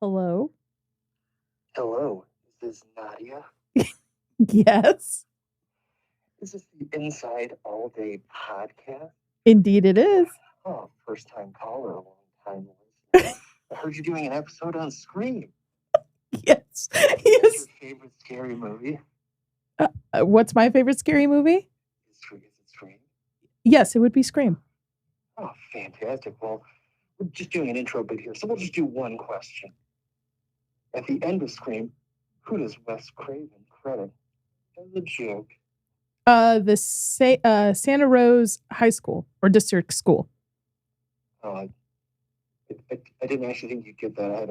Hello? Hello, is this Nadia? Yes, Is this the Inside All Day podcast? indeed it is. Oh, first time caller, long time listener. I heard you doing an episode on Scream. Yes. What's Yes. your favorite scary movie? What's my favorite scary movie? Is it Scream? Yes, it would be Scream. Oh, fantastic. Well, we're just doing an intro bit here, so we'll just do one question. At the end of Scream, who does Wes Craven credit as a joke? The Santa Rose High School or District School. I didn't actually think you'd get that. I had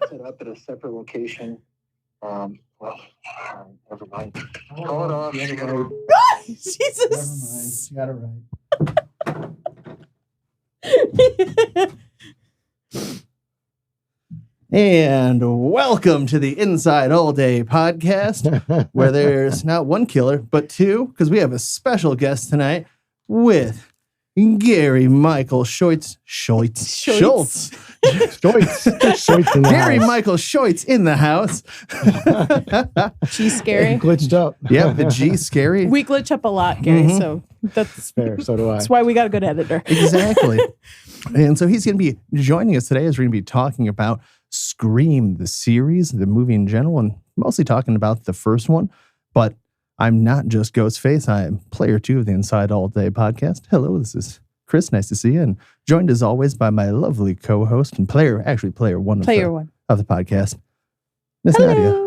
a set up at a separate location. Well, never mind. Call it off. Jesus. Never mind. You got it right. And welcome to the Inside All Day podcast, where there's not one killer, but two, because we have a special guest tonight with Gary Michael Schultz. Gary Michael Schultz in the house. G scary. It glitched up. Yep, the G scary. We glitch up a lot, Gary, so that's Fair, so do I. that's why we got a good editor. Exactly. And so he's going to be joining us today as we're going to be talking about Scream, the series, the movie in general, and mostly talking about the first one. But I'm not just Ghostface. I am player 2 of the Inside All Day podcast. Hello, this is Chris. Nice to see you. And joined as always by my lovely co-host and player one of the podcast, Miss Nadia.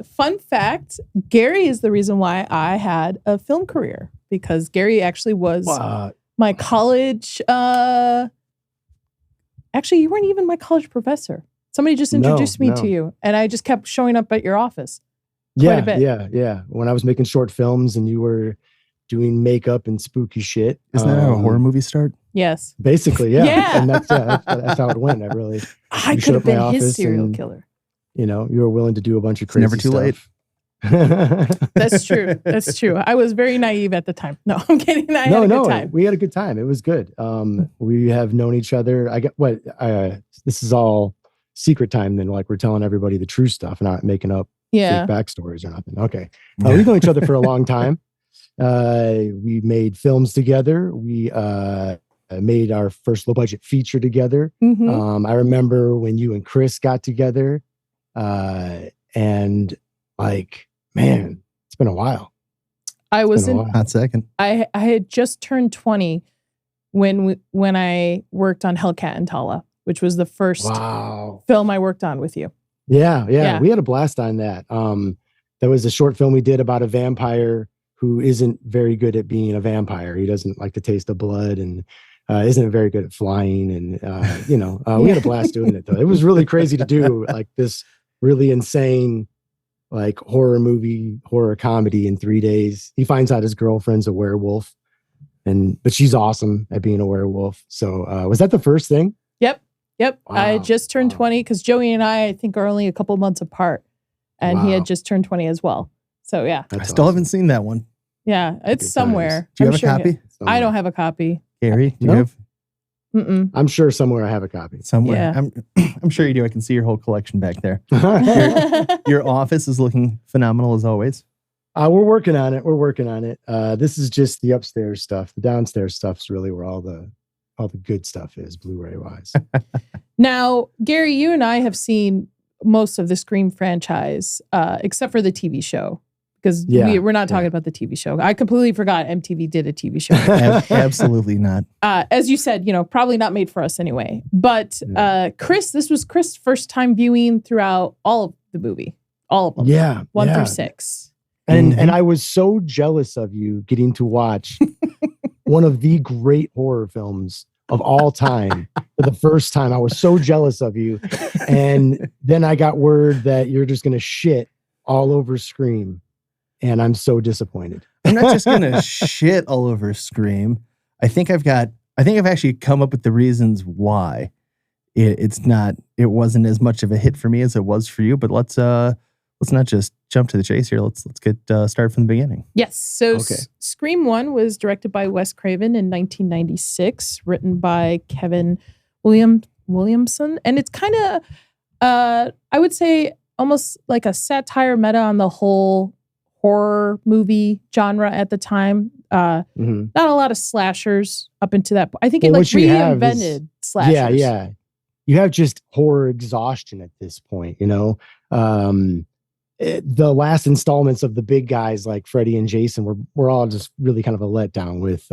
Fun fact, Gary is the reason why I had a film career, because Gary actually was my college actually, you weren't even my college professor. Somebody just introduced me to you, and I just kept showing up at your office. Yeah. When I was making short films and you were doing makeup and spooky shit. Isn't that how a horror movie start? Yes. Basically, yeah. Yeah. And that's how it went. I could have been his serial killer. You know, you were willing to do a bunch of crazy Never too late. That's true. That's true. I was very naive at the time. No, I'm kidding. I had a good time. We had a good time. It was good. We have known each other. This is all secret time then, like we're telling everybody the true stuff, not making up fake backstories or nothing. Okay. We've known each other for a long time. We made films together. We made our first low budget feature together. Mm-hmm. I remember when you and Chris got together, and like, man, it's been a while. I was in hot second. I had just turned 20 when I worked on Hellcat and Tala, which was the first film I worked on with you. Yeah. We had a blast on that. That was a short film we did about a vampire who isn't very good at being a vampire. He doesn't like the taste of blood and isn't very good at flying. And, we had a blast doing it, though. It was really crazy to do, like this really insane, like horror comedy in 3 days. He finds out his girlfriend's a werewolf, but she's awesome at being a werewolf. So was that the first thing? Yep. Wow. I had just turned 20 because Joey and I think, are only a couple months apart. And he had just turned 20 as well. So, yeah. I still haven't seen that one. Yeah, it's somewhere. Do you have a copy? I don't have a copy. Gary, do you have? Mm-mm. I'm sure somewhere I have a copy. Somewhere. Yeah. I'm sure you do. I can see your whole collection back there. Your office is looking phenomenal as always. We're working on it. This is just the upstairs stuff. The downstairs stuff's really where all the good stuff is, Blu-ray wise. Now, Gary, you and I have seen most of the Scream franchise, except for the TV show. Because we're not talking about the TV show. I completely forgot MTV did a TV show. Absolutely not. As you said, probably not made for us anyway. But Chris, this was Chris' first time viewing throughout all of the movie. All of them. Yeah. 1 through 6. And I was so jealous of you getting to watch one of the great horror films of all time for the first time. I was so jealous of you. And then I got word that you're just going to shit all over Scream. And I'm so disappointed. I'm not just going to shit all over Scream. I think I've actually come up with the reasons why it wasn't as much of a hit for me as it was for you, but let's not just jump to the chase here. Let's get started from the beginning. Yes. So Scream 1 was directed by Wes Craven in 1996, written by Kevin Williamson. Williamson. And it's kind of, I would say, almost like a satire meta on the whole horror movie genre at the time. Not a lot of slashers up into that point. I think it like reinvented slashers. Yeah. You have just horror exhaustion at this point, you know? The last installments of the big guys like Freddy and Jason were all just really kind of a letdown with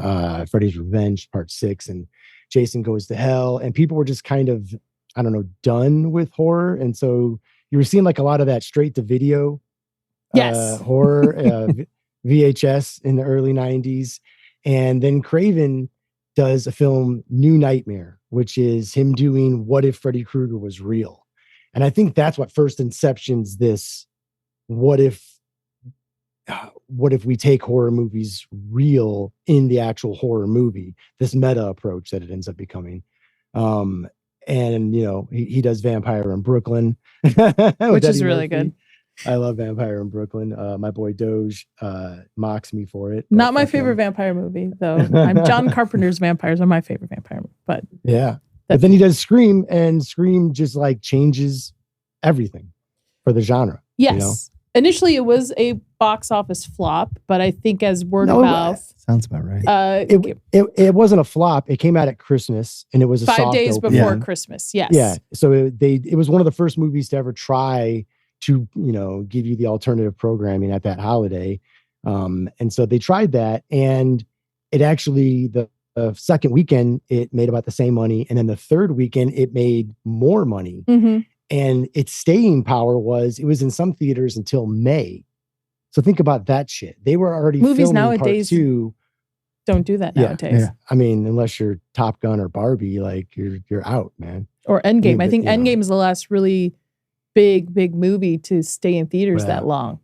Freddy's Revenge Part 6 and Jason Goes to Hell. And people were just kind of, I don't know, done with horror. And so you were seeing like a lot of that straight to video horror, VHS in the early 90s. And then Craven does a film, New Nightmare, which is him doing What If Freddy Krueger Was Real? And I think that's what first inceptions this, what if we take horror movies real in the actual horror movie, this meta approach that it ends up becoming. And, you know, he does Vampire in Brooklyn, which is really good. I love Vampire in Brooklyn. My boy Doge mocks me for it. Not my favorite vampire movie, though. John Carpenter's vampires are my favorite vampire movie. But yeah. But then he does Scream, and Scream just like changes everything for the genre. Yes. You know? Initially, it was a box office flop, but I think as word of mouth, sounds about right. It wasn't a flop. It came out at Christmas, and it was a 5 days before Christmas. Yes. Yeah. So it was one of the first movies to ever try to, you know, give you the alternative programming at that holiday. And so they tried that, and it actually the second weekend it made about the same money, and then the third weekend it made more money. And its staying power was it was in some theaters until May. So think about that shit. They were already movies filming nowadays part 2. Don't do that nowadays. Yeah. I mean, unless you're Top Gun or Barbie, like you're out, man. Or Endgame. I think Endgame is the last really big movie to stay in theaters that long.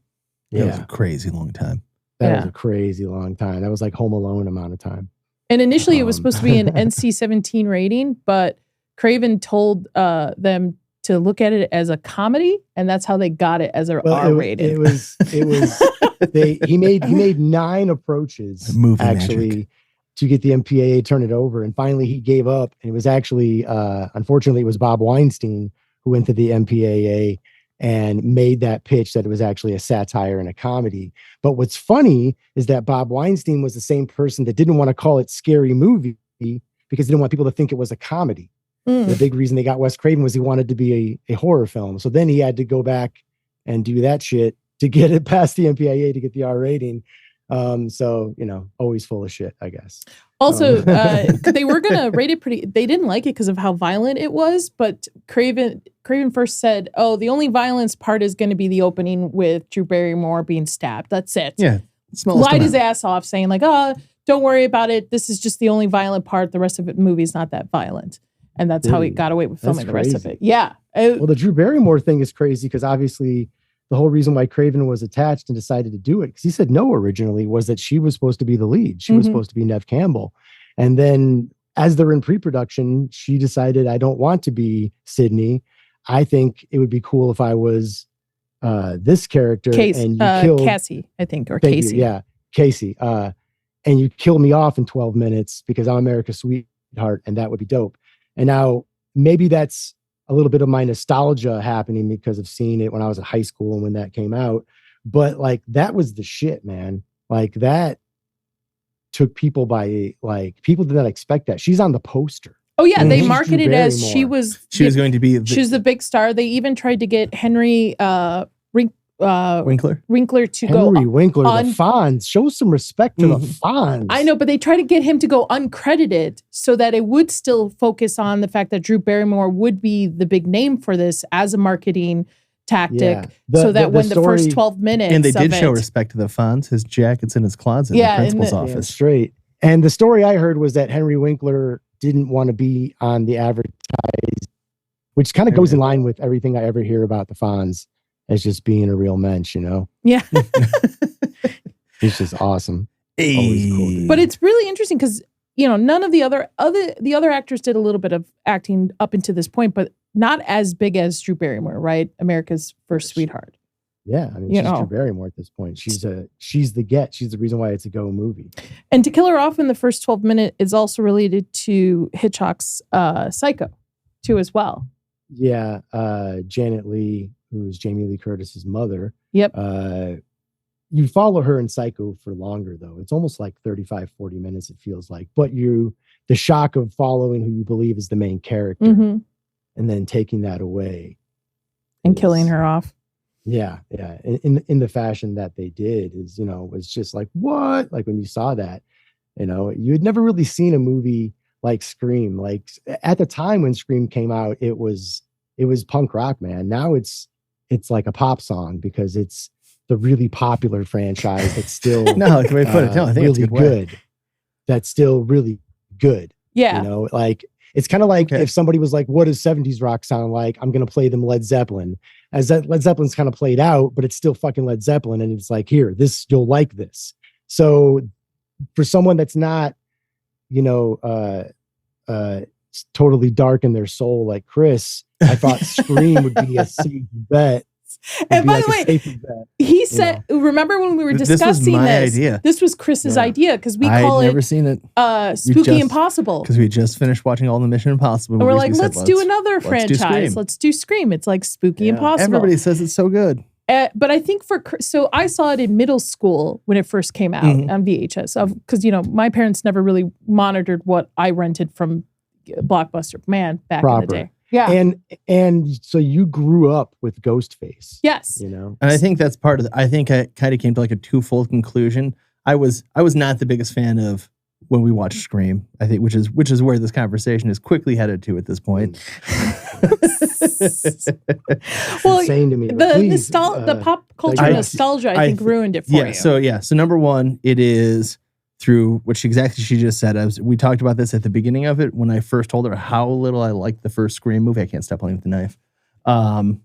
That was a crazy long time. That was a crazy long time. That was like Home Alone amount of time. And initially it was supposed to be an NC-17 rating, but Craven told them to look at it as a comedy, and that's how they got it as R-rated. It was he made 9 approaches actually to get the MPAA turn it over, and finally he gave up. And it was actually unfortunately it was Bob Weinstein who went to the MPAA and made that pitch that it was actually a satire and a comedy. But what's funny is that Bob Weinstein was the same person that didn't want to call it Scary Movie because he didn't want people to think it was a comedy. The big reason they got Wes Craven was he wanted to be a horror film. So then he had to go back and do that shit to get it past the MPAA to get the R rating. So, you know, always full of shit, I guess. Also, they were going to rate it pretty. They didn't like it because of how violent it was. But Craven first said, oh, the only violence part is going to be the opening with Drew Barrymore being stabbed. That's it. Yeah. Lied his ass off saying like, oh, don't worry about it. This is just the only violent part. The rest of the movie is not that violent. And that's how he got away with filming the rest of it. Yeah. Well, the Drew Barrymore thing is crazy because obviously the whole reason why Craven was attached and decided to do it, because he said no originally, was that she was supposed to be the lead. She was supposed to be Neve Campbell. And then as they're in pre-production, she decided, I don't want to be Sydney. I think it would be cool if I was this character. And you killed Cassie, I think, or Casey. Yeah, Casey. And you kill me off in 12 minutes because I'm America's sweetheart, and that would be dope. And now maybe that's a little bit of my nostalgia happening because of seeing it when I was in high school and when that came out. But like, that was the shit, man. Like that took people by, like, people did not expect that. She's on the poster. Oh yeah. They marketed it as she was going to be, she was the big star. They even tried to get Henry, Winkler to go. Henry Winkler, the Fonz. Show some respect to the Fonz. I know, but they tried to get him to go uncredited so that it would still focus on the fact that Drew Barrymore would be the big name for this as a marketing tactic. Yeah. So that when the first 12 minutes. And they did show respect to the Fonz. His jacket's in his closet in the principal's office. Yeah, straight. And the story I heard was that Henry Winkler didn't want to be on the advertised, which kind of goes in line with everything I ever hear about the Fonz. As just being a real mensch, you know? Yeah. It's just awesome. Hey. Always cool, dude. But it's really interesting because, you know, none of the other actors did a little bit of acting up until this point, but not as big as Drew Barrymore, right? America's first sweetheart. Yeah. I mean, she's Drew Barrymore at this point. She's the get. She's the reason why it's a go movie. And To Kill Her Off in the first 12 minutes is also related to Hitchcock's Psycho. too as well. Yeah, Janet Leigh, who's Jamie Lee Curtis's mother. Yep. You follow her in Psycho for longer, though. It's almost like 35, 40 minutes, it feels like. But the shock of following who you believe is the main character and then taking that away. And killing her off. Yeah, yeah. In the fashion that they did is, was just like, what? Like when you saw that, you had never really seen a movie like Scream. Like at the time when Scream came out, it was punk rock, man. Now it's like a pop song because it's the really popular franchise that's still no, the way I put it. No, I think really it's good. That's still really good. Yeah. Like it's kind of like if somebody was like, what does 70s rock sound like? I'm going to play them Led Zeppelin. As that Led Zeppelin's kind of played out, but it's still fucking Led Zeppelin. And it's like, here, you'll like this. So for someone that's not, totally dark in their soul like Chris, I thought Scream would be a safe bet. And by the way, he said, remember when we were discussing this? Idea. This was Chris's idea because we call it. I'd never seen it. Spooky Impossible. Because we just finished watching all the Mission Impossible movies. And we're like, let's do another franchise. Let's do Scream. It's like Spooky Impossible. Everybody says it's so good. But I think so I saw it in middle school when it first came out on VHS. Because my parents never really monitored what I rented from Blockbuster. Man, back in the day. Yeah. And so you grew up with Ghostface. Yes. And I think that's part of I think I kind of came to like a twofold conclusion. I was not the biggest fan of when we watched Scream, I think, which is where this conversation is quickly headed to at this point. Well, insane to me. The pop culture nostalgia, I think, ruined it for you. So number one, it is through which she just said. We talked about this at the beginning of it when I first told her how little I liked the first Scream movie. I can't stop playing with the knife. And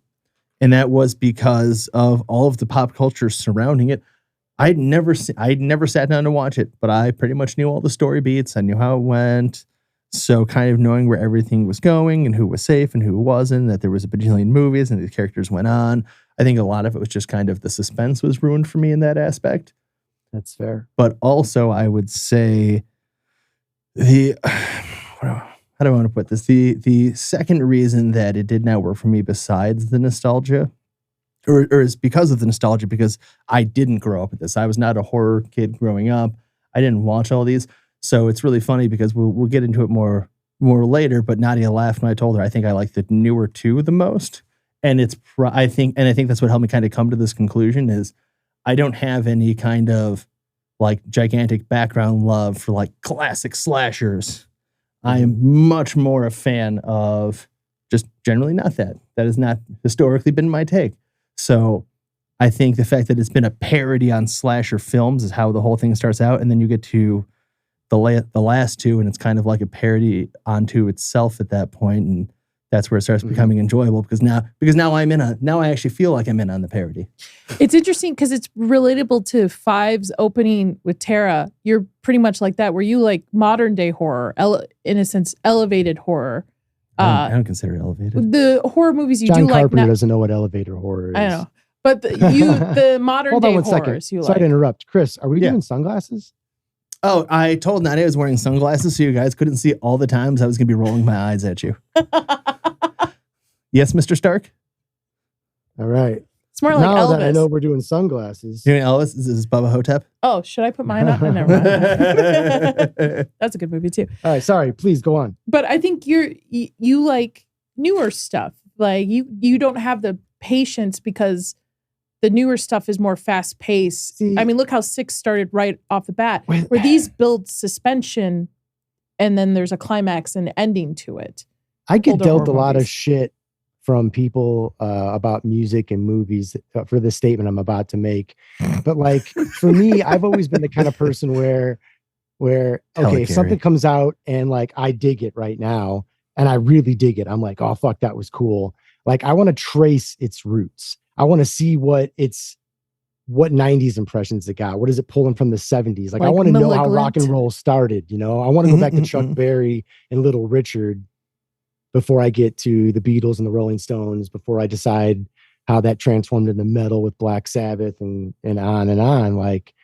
that was because of all of the pop culture surrounding it. I'd never sat down to watch it, but I pretty much knew all the story beats. I knew how it went. So kind of knowing where everything was going and who was safe and who wasn't, that there was a bajillion movies and the characters went on. I think a lot of it was just kind of the suspense was ruined for me in that aspect. That's fair. But also I would say how do I want to put this? The second reason that it did not work for me besides the nostalgia, or is because of the nostalgia, because I didn't grow up with this. I was not a horror kid growing up. I didn't watch all these. So it's really funny because we'll get into it more later, but Nadia laughed when I told her I think I like the newer two the most. And I think that's what helped me kind of come to this conclusion is I don't have any kind of like gigantic background love for like classic slashers. I am much more a fan of just generally not that. That has not historically been my take. So I think the fact that it's been a parody on slasher films is how the whole thing starts out. And then you get to the last two and it's kind of like a parody onto itself at that point. And that's where it starts becoming enjoyable because now I actually feel like I'm in on the parody. It's interesting because it's relatable to Five's opening with Tara. You're pretty much like that, where you like modern day horror, in a sense, elevated horror. I don't consider it elevated. The horror movies you John do like. John Carpenter doesn't know what elevator horror is. I don't know, but the modern Hold day on one horrors second. you Sorry like. to interrupt, Chris. Are we doing sunglasses? Oh, I told Nadia I was wearing sunglasses so you guys couldn't see all the times I was going to be rolling my eyes at you. Yes, Mr. Stark? All right. It's more like now Elvis. That I know we're doing sunglasses. You know Elvis? Is this Bubba Hotep? Oh, should I put mine on? Oh, never mind. That's a good movie too. All right, sorry. Please go on. But I think you like newer stuff. Like you don't have the patience because the newer stuff is more fast paced. I mean, look how 6 started right off the bat, where these build suspension and then there's a climax and ending to it. I get dealt a lot of shit from people about music and movies for the statement I'm about to make. But like for me, I've always been the kind of person where okay, if something comes out and like I dig it right now and I really dig it, I'm like, oh fuck, that was cool. Like I want to trace its roots. I want to see what 90s impressions it got. What is it pulling from the 70s? Like I want to know how rock and roll started, you know? I want to go back to Chuck Berry and Little Richard before I get to the Beatles and the Rolling Stones, before I decide how that transformed into metal with Black Sabbath and on and on. Like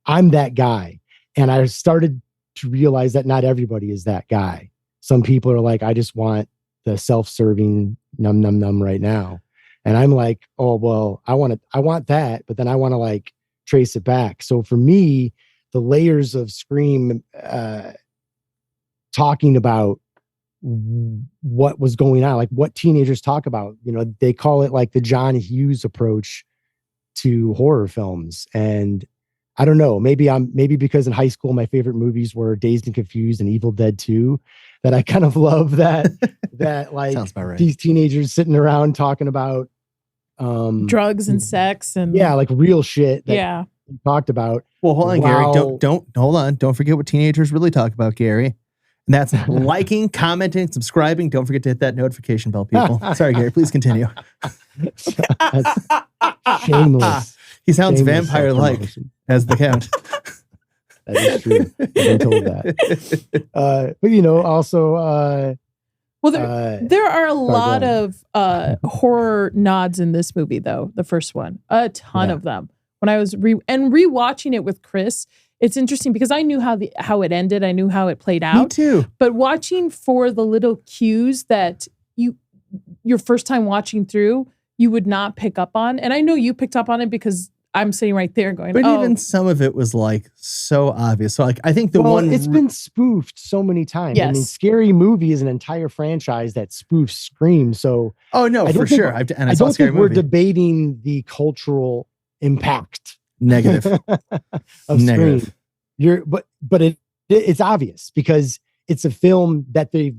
I'm that guy. And I started to realize that not everybody is that guy. Some people are like, I just want the self-serving num num num right now. And I'm like, oh, well, I want that, but then I want to like trace it back. So for me, the layers of Scream talking about what was going on, like what teenagers talk about, they call it like the John Hughes approach to horror films. And I don't know, maybe because in high school my favorite movies were Dazed and Confused and Evil Dead 2, that I kind of love that like right. These teenagers sitting around talking about drugs and sex and like real shit that we talked about. Well, hold on, Gary. Don't hold on. Don't forget what teenagers really talk about, Gary. And that's liking, commenting, subscribing. Don't forget to hit that notification bell, people. Sorry, Gary. Please continue. Shameless. He sounds vampire-like as the Count. That is true. I've been told that. But also. There are a lot of horror nods in this movie, though. The first one, a ton of them. When I was rewatching it with Chris, it's interesting because I knew how it ended. I knew how it played out. Me too. But watching for the little cues that your first time watching through, you would not pick up on. And I know you picked up on it because I'm sitting right there going, but even some of it was like so obvious. So like, I think it's been spoofed so many times. Yes. I mean, Scary Movie is an entire franchise that spoofs Scream. So I don't think we're debating the cultural impact negative of Scream. But it's obvious because it's a film that they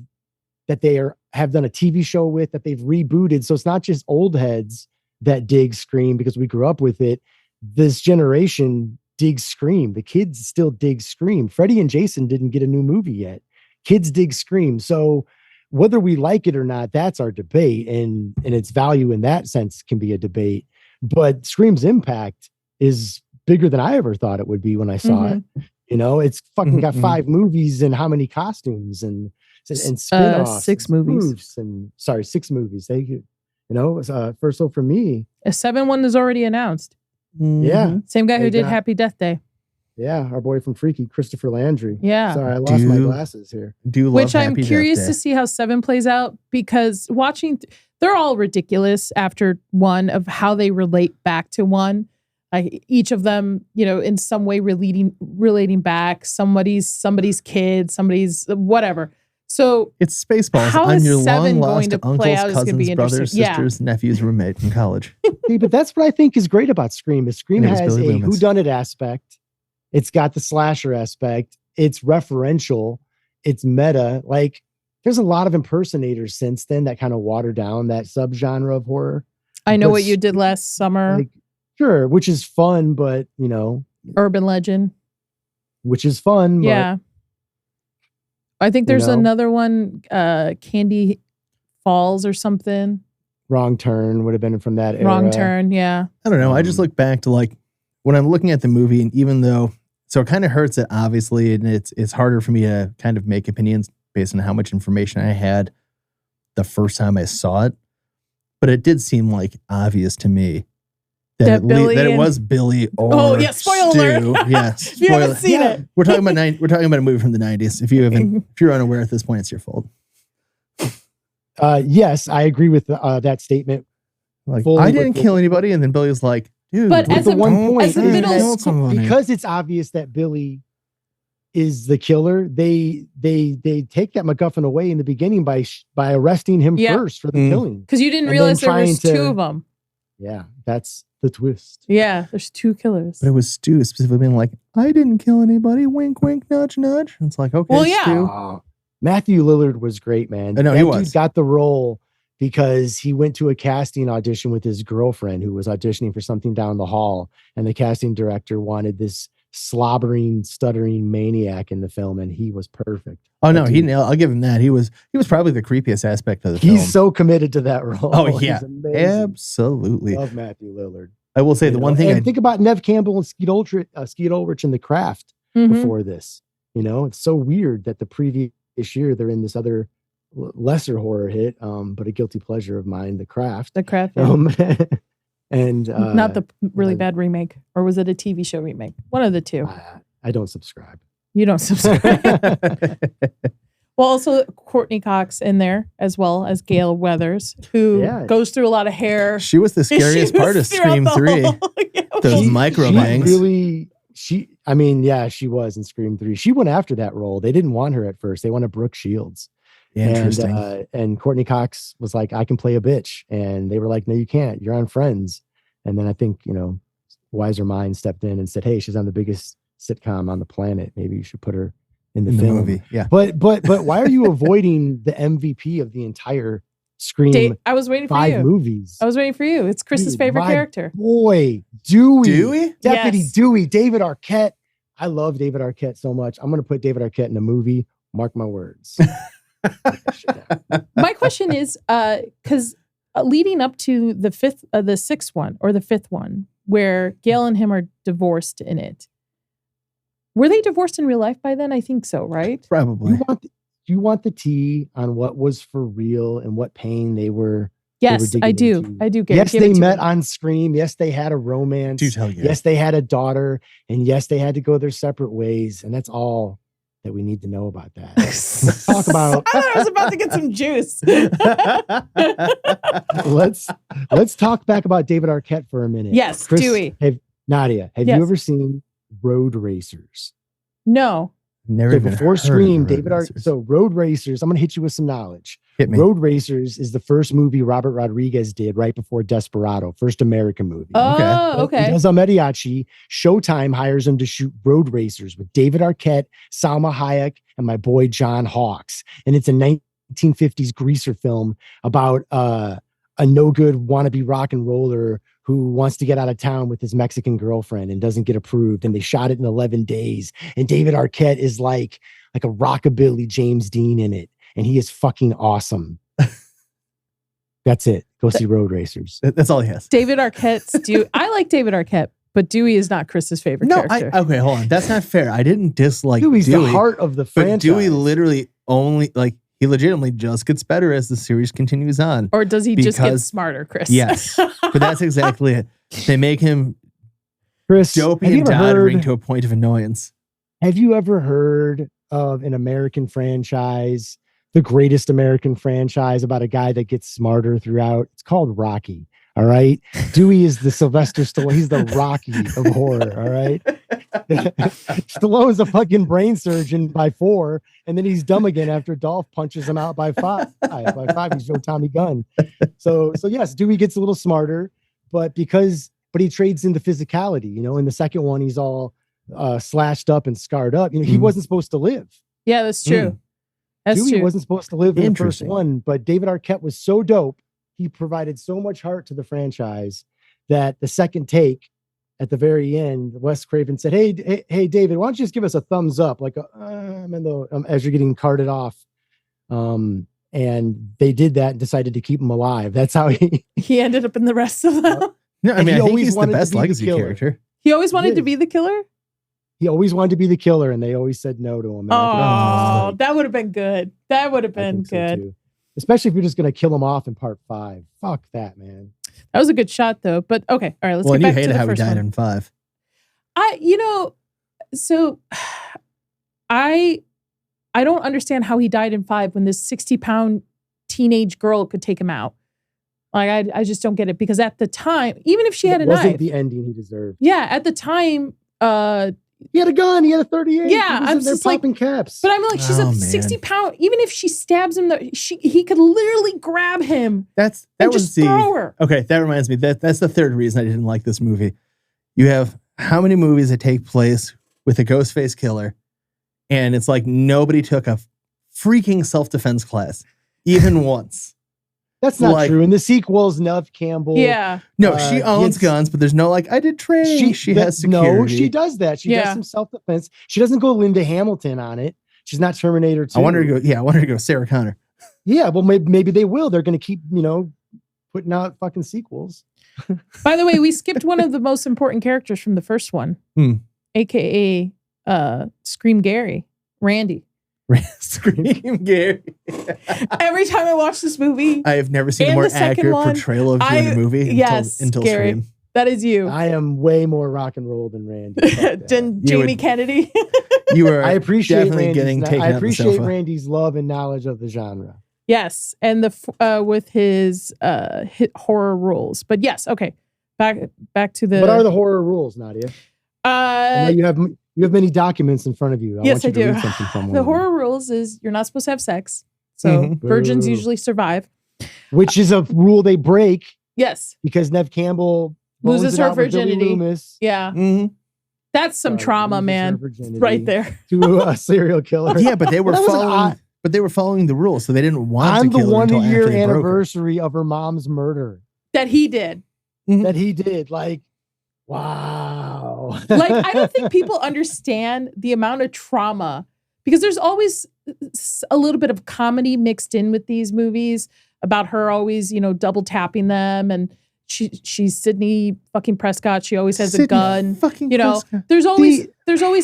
have done a TV show with, that they've rebooted. So it's not just old heads that dig Scream because we grew up with it. This generation digs Scream. The kids still dig Scream. Freddie and Jason didn't get a new movie yet. Kids dig Scream. So whether we like it or not, that's our debate. And its value in that sense can be a debate. But Scream's impact is bigger than I ever thought it would be when I saw it. It's fucking got 5 movies and how many costumes and spin-offs. 6 movies. 6 movies. Thank you. First of for me. A 7th one is already announced. Yeah. Same guy who did Happy Death Day. Yeah, our boy from Freaky, Christopher Landry. Yeah. Sorry, I lost my glasses here. Which I'm curious to see how 7 plays out because watching, they're all ridiculous after 1 of how they relate back to 1. Each of them, in some way relating back, somebody's kid, somebody's whatever. So it's Spaceballs on your long lost uncles, cousins, brothers, sisters, nephews, roommate from college. But that's what I think is great about Scream. Is Scream has a whodunit aspect. It's got the slasher aspect. It's referential. It's meta. Like there's a lot of impersonators since then that kind of water down that subgenre of horror. I Know What You Did Last Summer. Sure, which is fun, but Urban Legend, which is fun. Yeah. I think there's another one, Candy Falls or something. Wrong Turn would have been from that era. Wrong Turn, yeah. I don't know. I just look back to like when I'm looking at the movie, and even though, so it kind of hurts that obviously, and it's harder for me to kind of make opinions based on how much information I had the first time I saw it, but it did seem like obvious to me that it was Billy or spoiler Stu. alert. Yeah, if you haven't seen it. We're talking about a movie from the 90s. If you're unaware at this point, it's your fault. Yes, I agree with that statement. Like, I didn't kill anybody, and then Billy was like, dude, but as a middle school, because it's obvious that Billy is the killer, they take that MacGuffin away in the beginning by arresting him first for the killing. Because you didn't realize there was 2 of them. Yeah, that's the twist. Yeah, there's 2 killers. But it was Stu specifically being like, I didn't kill anybody. Wink, wink, nudge, nudge. And it's like, okay, well, yeah. Stu. Matthew Lillard was great, man. I know he was. Dude got the role because he went to a casting audition with his girlfriend who was auditioning for something down the hall. And the casting director wanted this slobbering, stuttering maniac in the film, and he was perfect. Oh no, I'll give him that. He was probably the creepiest aspect of the film. He's so committed to that role. Oh yeah, absolutely. Love Matthew Lillard. I will say one thing. Think about Nev Campbell and Skeet Ulrich in The Craft before this. It's so weird that the previous year they're in this other lesser horror hit, but a guilty pleasure of mine, The Craft. The Craft. Yeah. And not the really bad remake, or was it a TV show remake? One of the 2. I don't subscribe. You don't subscribe. Well, also Courtney Cox in there as well as Gail Weathers, who goes through a lot of hair. She was the scariest part of Scream 3. Those micro bangs. She was in Scream 3. She went after that role. They didn't want her at first. They wanted Brooke Shields. Interesting. And Courtney Cox was like, I can play a bitch. And they were like, no, you can't. You're on Friends. And then I think, wiser minds stepped in and said, hey, she's on the biggest sitcom on the planet. Maybe you should put her in the film. Movie. Yeah. But why are you avoiding the MVP of the entire Scream I was waiting for 5 movies? I was waiting for you. It's Chris's favorite character. Boy, Dewey? Deputy Yes. Dewey, David Arquette. I love David Arquette so much. I'm going to put David Arquette in a movie. Mark my words. My question is, because leading up to the 6th one or the 5th one, where Gail and him are divorced in it, were they divorced in real life by then? I think so, right? Probably. You want the tea on what was for real and what pain they were. Yes, I do. Into. I do. Gary, yes, they met on Scream. Yes, they had a romance. Do tell you. Yes, they had a daughter. And yes, they had to go their separate ways. And that's all that we need to know about that. Let's talk about. I thought I was about to get some juice. let's talk back about David Arquette for a minute. Yes, Chris, Dewey. Nadia, have you ever seen Road Racers? No. Never so before Scream, David Arquette. So Road Racers, I'm going to hit you with some knowledge. Hit me. Road Racers is the first movie Robert Rodriguez did right before Desperado, first American movie. Oh, okay. He does El Mariachi. Showtime hires him to shoot Road Racers with David Arquette, Salma Hayek, and my boy John Hawkes. And it's a 1950s greaser film about a no-good wannabe rock and roller who wants to get out of town with his Mexican girlfriend and doesn't get approved. And they shot it in 11 days. And David Arquette is like a rockabilly James Dean in it. And he is fucking awesome. That's it. Go see Road Racers. That's all he has. David Arquette's Dewey. I like David Arquette, but Dewey is not Chris's favorite character. Okay, hold on. That's not fair. I didn't dislike Dewey's Dewey, the heart of the franchise. But Dewey literally he legitimately just gets better as the series continues on. Or does he just get smarter, Chris? Yes. But that's exactly it. They make him Chris, dopey and doddering to a point of annoyance. Have you ever heard of an American franchise, the greatest American franchise, about a guy that gets smarter throughout? It's called Rocky. All right. Dewey is the Sylvester Stallone. He's the Rocky of horror. All right. Stallone's a fucking brain surgeon by 4, and then he's dumb again after Dolph punches him out by 5. By 5, he's Joe Tommy Gunn. So yes, Dewey gets a little smarter, but he trades into physicality. In the second one, he's all slashed up and scarred up. He wasn't supposed to live. Yeah, that's true. That's Dewey true. wasn't supposed to live in the first one, but David Arquette was so dope. He provided so much heart to the franchise that the second take, at the very end, Wes Craven said, "Hey, David, why don't you just give us a thumbs up, as you're getting carted off?" And they did that and decided to keep him alive. That's how he ended up in the rest of them. No, I think he's the best legacy character. He always wanted to be the killer. He always wanted to be the killer, and they always said no to him. Oh, that would have been good. That would have been good. So especially if you're just going to kill him off in part 5. Fuck that, man. That was a good shot, though. But okay, all right, let's get back to the first one. Well, you hated how he died in 5. I don't understand how he died in 5 when this 60-pound teenage girl could take him out. Like, I just don't get it, because at the time, even if she had a knife, wasn't the ending he deserved. Yeah, at the time, he had a gun. He had a 38. Yeah, I'm just popping caps. But I'm like, she's a 60-pound. Even if she stabs him, he could literally grab him. That was throw her. Okay, that reminds me. That's the third reason I didn't like this movie. You have how many movies that take place with a ghost face killer, and it's like nobody took a freaking self-defense class, even once. That's not true. In the sequels, Nev Campbell. Yeah. No, she owns guns, but there's no I did training. She has security. No, she does that. She does some self-defense. She doesn't go Linda Hamilton on it. She's not Terminator 2. I want her to go Sarah Connor. Yeah, well, maybe they will. They're going to keep, putting out fucking sequels. By the way, we skipped one of the most important characters from the first one, aka Scream Gary, Randy. Scream Gary. Every time I watch this movie, I have never seen a more accurate portrayal of you in a movie until Gary. Scream. That is you. I am way more rock and roll than Randy. Than Jamie Kennedy. You were I appreciate definitely getting taken I out the appreciate sofa. Randy's love and knowledge of the genre. Yes, and the with his hit horror rules. But yes, okay. Back to the. What are the horror rules, Nadia? I know you have many documents in front of you. Yes, want you I to do. read something from one The of them. horror rules is you're not supposed to have sex. So virgins Boo. usually survive. Which is a rule they break Yes. because Nev Campbell Loses bones it her out with Billy virginity. Loomis. Yeah. Mm-hmm. That's some trauma, loses her man. virginity Right there. to a serial killer. Yeah, but they were That was an following. odd- But they were following the rules, so they didn't want On to the kill her until 1 after year they broke her. anniversary of her mom's murder That he did. that he did. Like, wow. Like, I don't think people understand the amount of trauma because there's always a little bit of comedy mixed in with these movies about her always, double tapping them. And she's Sydney fucking Prescott. She always has a gun. Fucking Prescott. There's always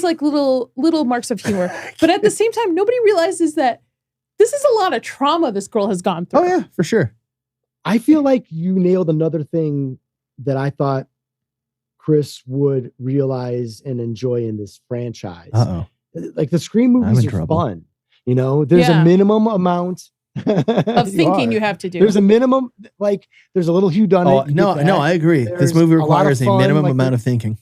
like little marks of humor. But at the same time, nobody realizes that this is a lot of trauma this girl has gone through. Oh yeah, for sure. I feel like you nailed another thing that I thought Chris would realize and enjoy in this franchise. Uh-oh. Like the Scream movies are trouble. fun. There's a minimum amount of thinking you have to do. There's a minimum, like there's a little whodunit. Oh, no, I agree. There's This movie a lot of requires a fun, minimum like amount of thinking.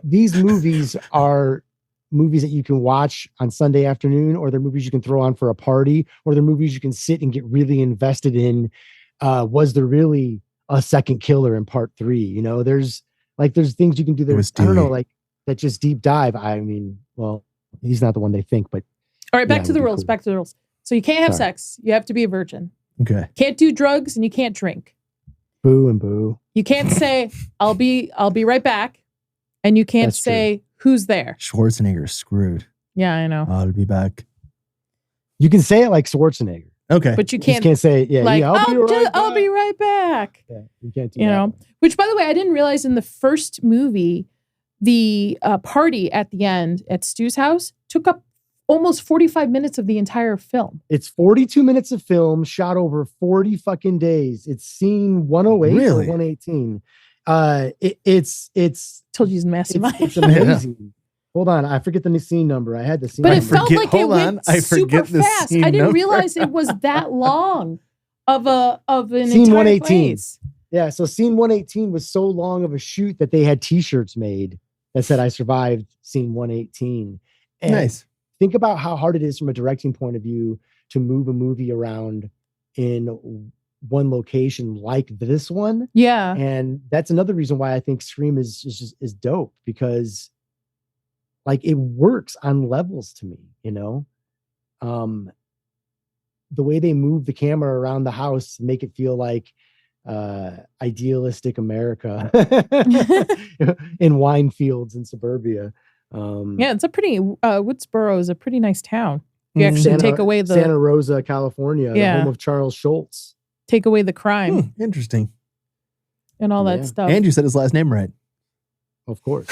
These movies are movies that you can watch on Sunday afternoon, or they're movies you can throw on for a party, or they're movies you can sit and get really invested in. Was there really a second killer in part 3? There's things you can do there. I don't know, like that just deep dive. I mean, well, he's not the one they think, but all right, back to the rules. Cool. Back to the rules. So you can't have sex. You have to be a virgin. Okay. Can't do drugs and you can't drink. Boo and boo. You can't say, I'll be right back. And you can't say who's there. Schwarzenegger's screwed. Yeah, I know. I'll be back. You can say it like Schwarzenegger. Okay. But you can't say, I'll be right back. Yeah, you can't do that. Which, by the way, I didn't realize in the first movie, the party at the end at Stu's house took up almost 45 minutes of the entire film. It's 42 minutes of film shot over 40 fucking days. It's scene 108 or 118. It's told you he's a mastermind. It's amazing. Yeah. Hold on, I forget the scene number. I had the scene but number. It felt like it went super fast. I didn't realize it was that long of an scene entire 118. place. Yeah, so scene 118 was so long of a shoot that they had T-shirts made that said "I survived scene 118." And nice. Think about how hard it is from a directing point of view to move a movie around in one location like this one. Yeah. And that's another reason why I think Scream is dope, because like it works on levels to me, the way they move the camera around the house, make it feel like idealistic America in wine fields in suburbia. It's a pretty Woodsboro is a pretty nice town. You actually take away the Santa Rosa, California, the home of Charles Schultz. Take away the crime. Interesting. And all that stuff. And you said his last name right. Of course.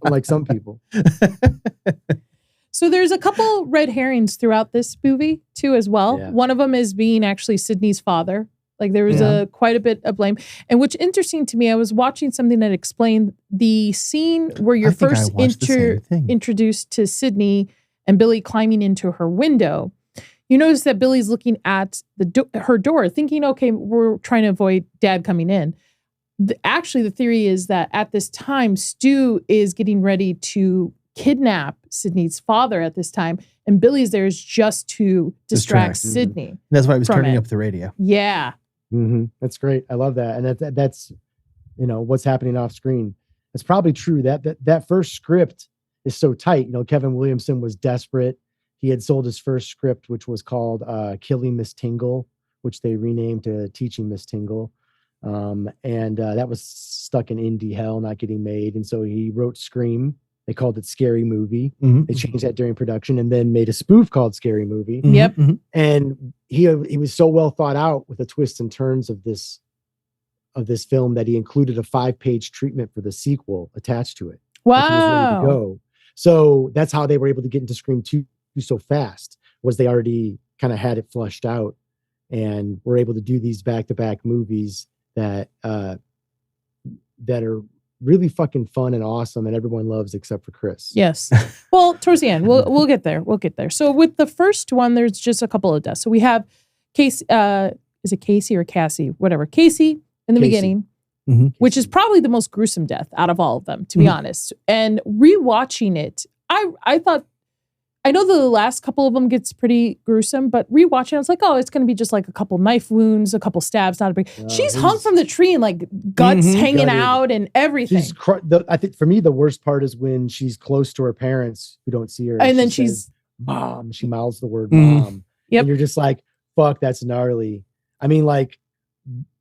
Like some people. So there's a couple red herrings throughout this movie too, as well. Yeah. One of them is being actually Sydney's father. Like there was quite a bit of blame. And which interesting to me, I was watching something that explained the scene where you're first introduced to Sydney and Billy climbing into her window. You notice that Billy's looking at her door thinking, okay, we're trying to avoid dad coming in. Actually, the theory is that at this time, Stu is getting ready to kidnap Sydney's father at this time. And Billy's there is just to distract Sydney. Mm-hmm. That's why I was turning up the radio. Yeah. Mm-hmm. That's great. I love that. And that's what's happening off screen. It's probably true that first script is so tight. Kevin Williamson was desperate. He had sold his first script, which was called Killing Miss Tingle, which they renamed to Teaching Miss Tingle. And that was stuck in indie hell, not getting made. And so he wrote Scream. They called it Scary Movie. Mm-hmm. They changed that during production and then made a spoof called Scary Movie. Mm-hmm. Yep. And he was so well thought out with the twists and turns of this film that he included a 5-page treatment for the sequel attached to it. Wow. He was ready to go. So that's how they were able to get into Scream 2 so fast, was they already kind of had it flushed out. and we're able to do these back-to-back movies that that are really fucking fun and awesome and everyone loves except for Chris. Yes. Well, towards the end, we'll get there. We'll get there. So with the first one, there's just a couple of deaths. So we have Casey, is it Casey or Cassie? Whatever. Casey in the beginning, which is probably the most gruesome death out of all of them, to be honest. And rewatching it, I thought, I know the last couple of them gets pretty gruesome, but rewatching it, I was like, oh, it's going to be just like a couple knife wounds, a couple stabs, not a big. She's hung from the tree and like guts hanging out and everything. I think for me, the worst part is when she's close to her parents who don't see her. And then she's mom. She mouths the word mom. Yep. And you're just like, fuck, that's gnarly. I mean, like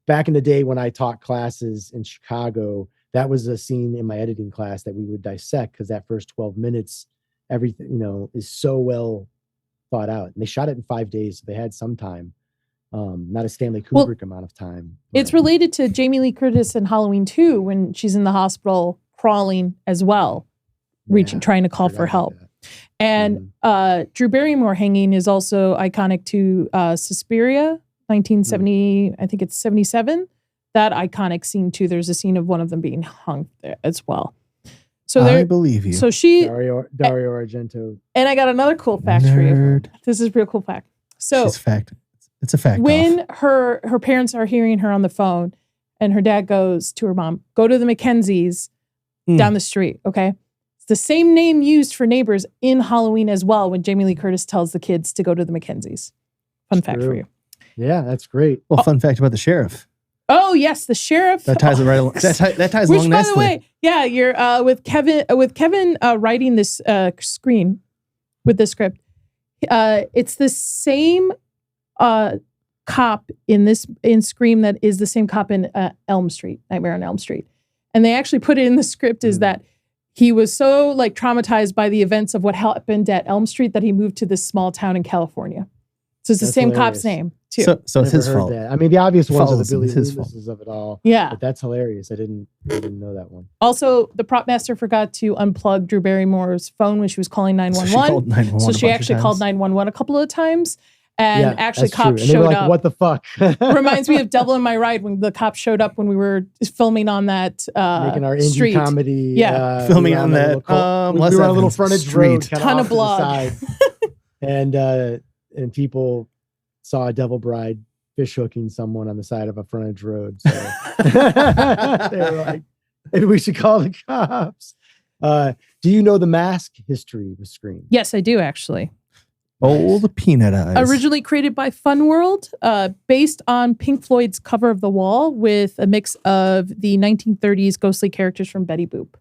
back in the day when I taught classes in Chicago, that was a scene in my editing class that we would dissect because that first 12 minutes, everything, you know, is so well thought out. And they shot it in 5 days. So they had some time, not a Stanley Kubrick amount of time. It's related to Jamie Lee Curtis in Halloween 2 when she's in the hospital crawling as well, trying to call for help. And Drew Barrymore hanging is also iconic to Suspiria, 1970, I think it's 77. That iconic scene too. There's a scene of one of them being hung there as well. So I believe you. So she Dario Argento. And I got another cool fact for you. This is a real cool fact. So it's a fact. When her parents are hearing her on the phone and her dad goes to her mom, go to the Mackenzies down the street, okay? It's the same name used for neighbors in Halloween as well when Jamie Lee Curtis tells the kids to go to the Mackenzies. Fun fact for you. Yeah, that's great. Well, fun fact about the sheriff. Oh yes, the sheriff. That ties it right along. That ties Which, along by nicely. the way, yeah, you're with Kevin writing this screen with the script. It's the same cop in Scream that is the same cop in Elm Street, Nightmare on Elm Street, and they actually put it in the script is that he was so like traumatized by the events of what happened at Elm Street that he moved to this small town in California. So it's the same cop's name too. So it's his fault. That. I mean, the obvious ones are the Billy his Loomises of it all. Yeah, but that's hilarious. I didn't know that one. Also, the prop master forgot to unplug Drew Barrymore's phone when she was calling 911. So she actually called 911 a couple of times, and actually cops showed up. What the fuck? Reminds me of Devil in My Ride when the cops showed up when we were filming on that making our indie street comedy. Filming on that. We were on a little frontage road, ton of blood, and people saw a devil bride fish hooking someone on the side of a frontage road. So they were like, maybe we should call the cops. Do you know the mask history with Scream? Yes, I do actually. Oh, the peanut eyes. Originally created by Fun World, based on Pink Floyd's Cover of the Wall with a mix of the 1930s ghostly characters from Betty Boop.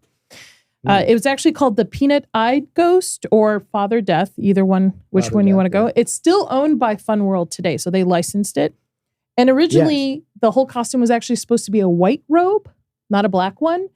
It was actually called the Peanut-Eyed Ghost or Father Death, either one, which one you want to go. It's still owned by Fun World today, so they licensed it. And originally, the whole costume was actually supposed to be a white robe, not a black one.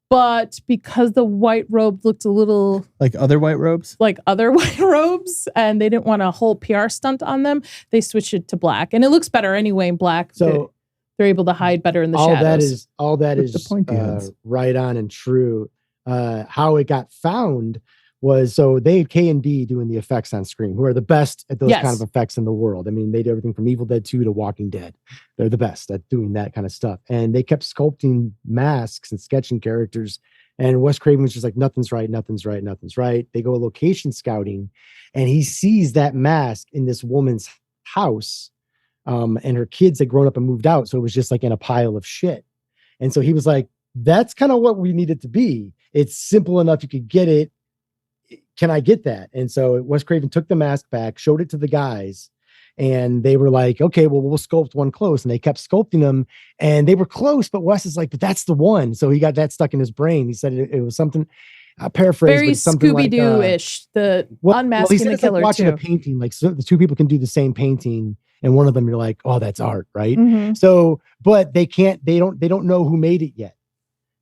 But because the white robe looked a little... Like other white robes? Like other white robes, and they didn't want a whole PR stunt on them, they switched it to black. And it looks better anyway in black. So they're able to hide better in the shadows. All that is right on and true. How it got found was, so they had K&D doing the effects on Scream, who are the best at those kind of effects in the world. I mean, they do everything from Evil Dead 2 to Walking Dead. They're the best at doing that kind of stuff. And they kept sculpting masks and sketching characters. And Wes Craven was just like, nothing's right, nothing's right, nothing's right. They go location scouting, and he sees that mask in this woman's house. And her kids had grown up and moved out. So it was just like in a pile of shit. And so he was like, that's kind of what we need it to be. It's simple enough. You could get it. Can I get that? And so Wes Craven took the mask back, showed it to the guys, and they were like, okay, well, we'll sculpt one close. And they kept sculpting them, and they were close, but Wes is like, but that's the one. So he got that stuck in his brain. He said it was something, I paraphrase, very Scooby-Doo-ish, unmasking the killer, like watching a painting, like so the two people can do the same painting, and one of them you're like, oh, that's art, right? Mm-hmm. So, but they don't know who made it yet.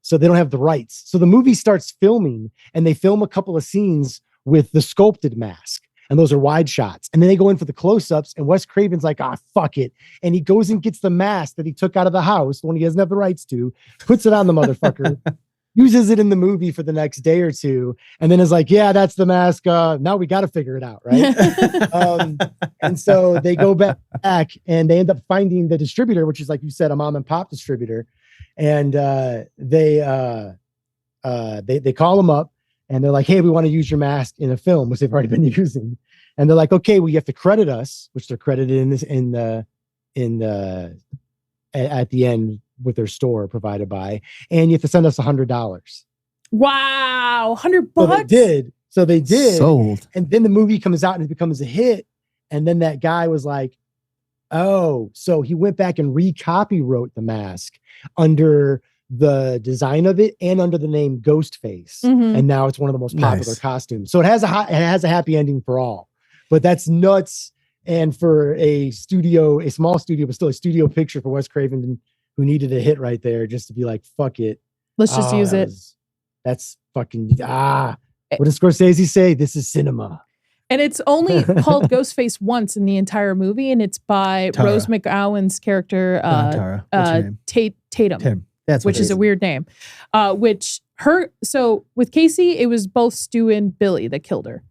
So they don't have the rights. So the movie starts filming, and they film a couple of scenes with the sculpted mask. And those are wide shots. And then they go in for the close-ups, and Wes Craven's like, fuck it. And he goes and gets the mask that he took out of the house, the one he doesn't have the rights to, puts it on the motherfucker, uses it in the movie for the next day or two, and then is like, yeah, that's the mask. Now we got to figure it out, right? And so they go back and they end up finding the distributor, which is, like you said, a mom and pop distributor. And they call them up and they're like, hey, we want to use your mask in a film, which they've already been using. And they're like, okay, well, you have to credit us, which they're credited at the end with their store provided by, and you have to send us $100. Wow, $100. So they did. Sold. And then the movie comes out and it becomes a hit. And then that guy was like, oh, so he went back and recopywrote the mask under the design of it and under the name Ghostface. And now it's one of the most popular costumes. So it has a happy ending for all. But that's nuts. And for a small studio, but still a studio picture for Wes Craven, who needed a hit right there, just to be like, fuck it. Let's just use it. That's fucking, what does Scorsese say? This is cinema. And it's only called Ghostface once in the entire movie, and it's by Tara. Rose McGowan's character, Tara. What's her name? Tatum. Tim. That's which is a weird name. So with Casey, it was both Stu and Billy that killed her.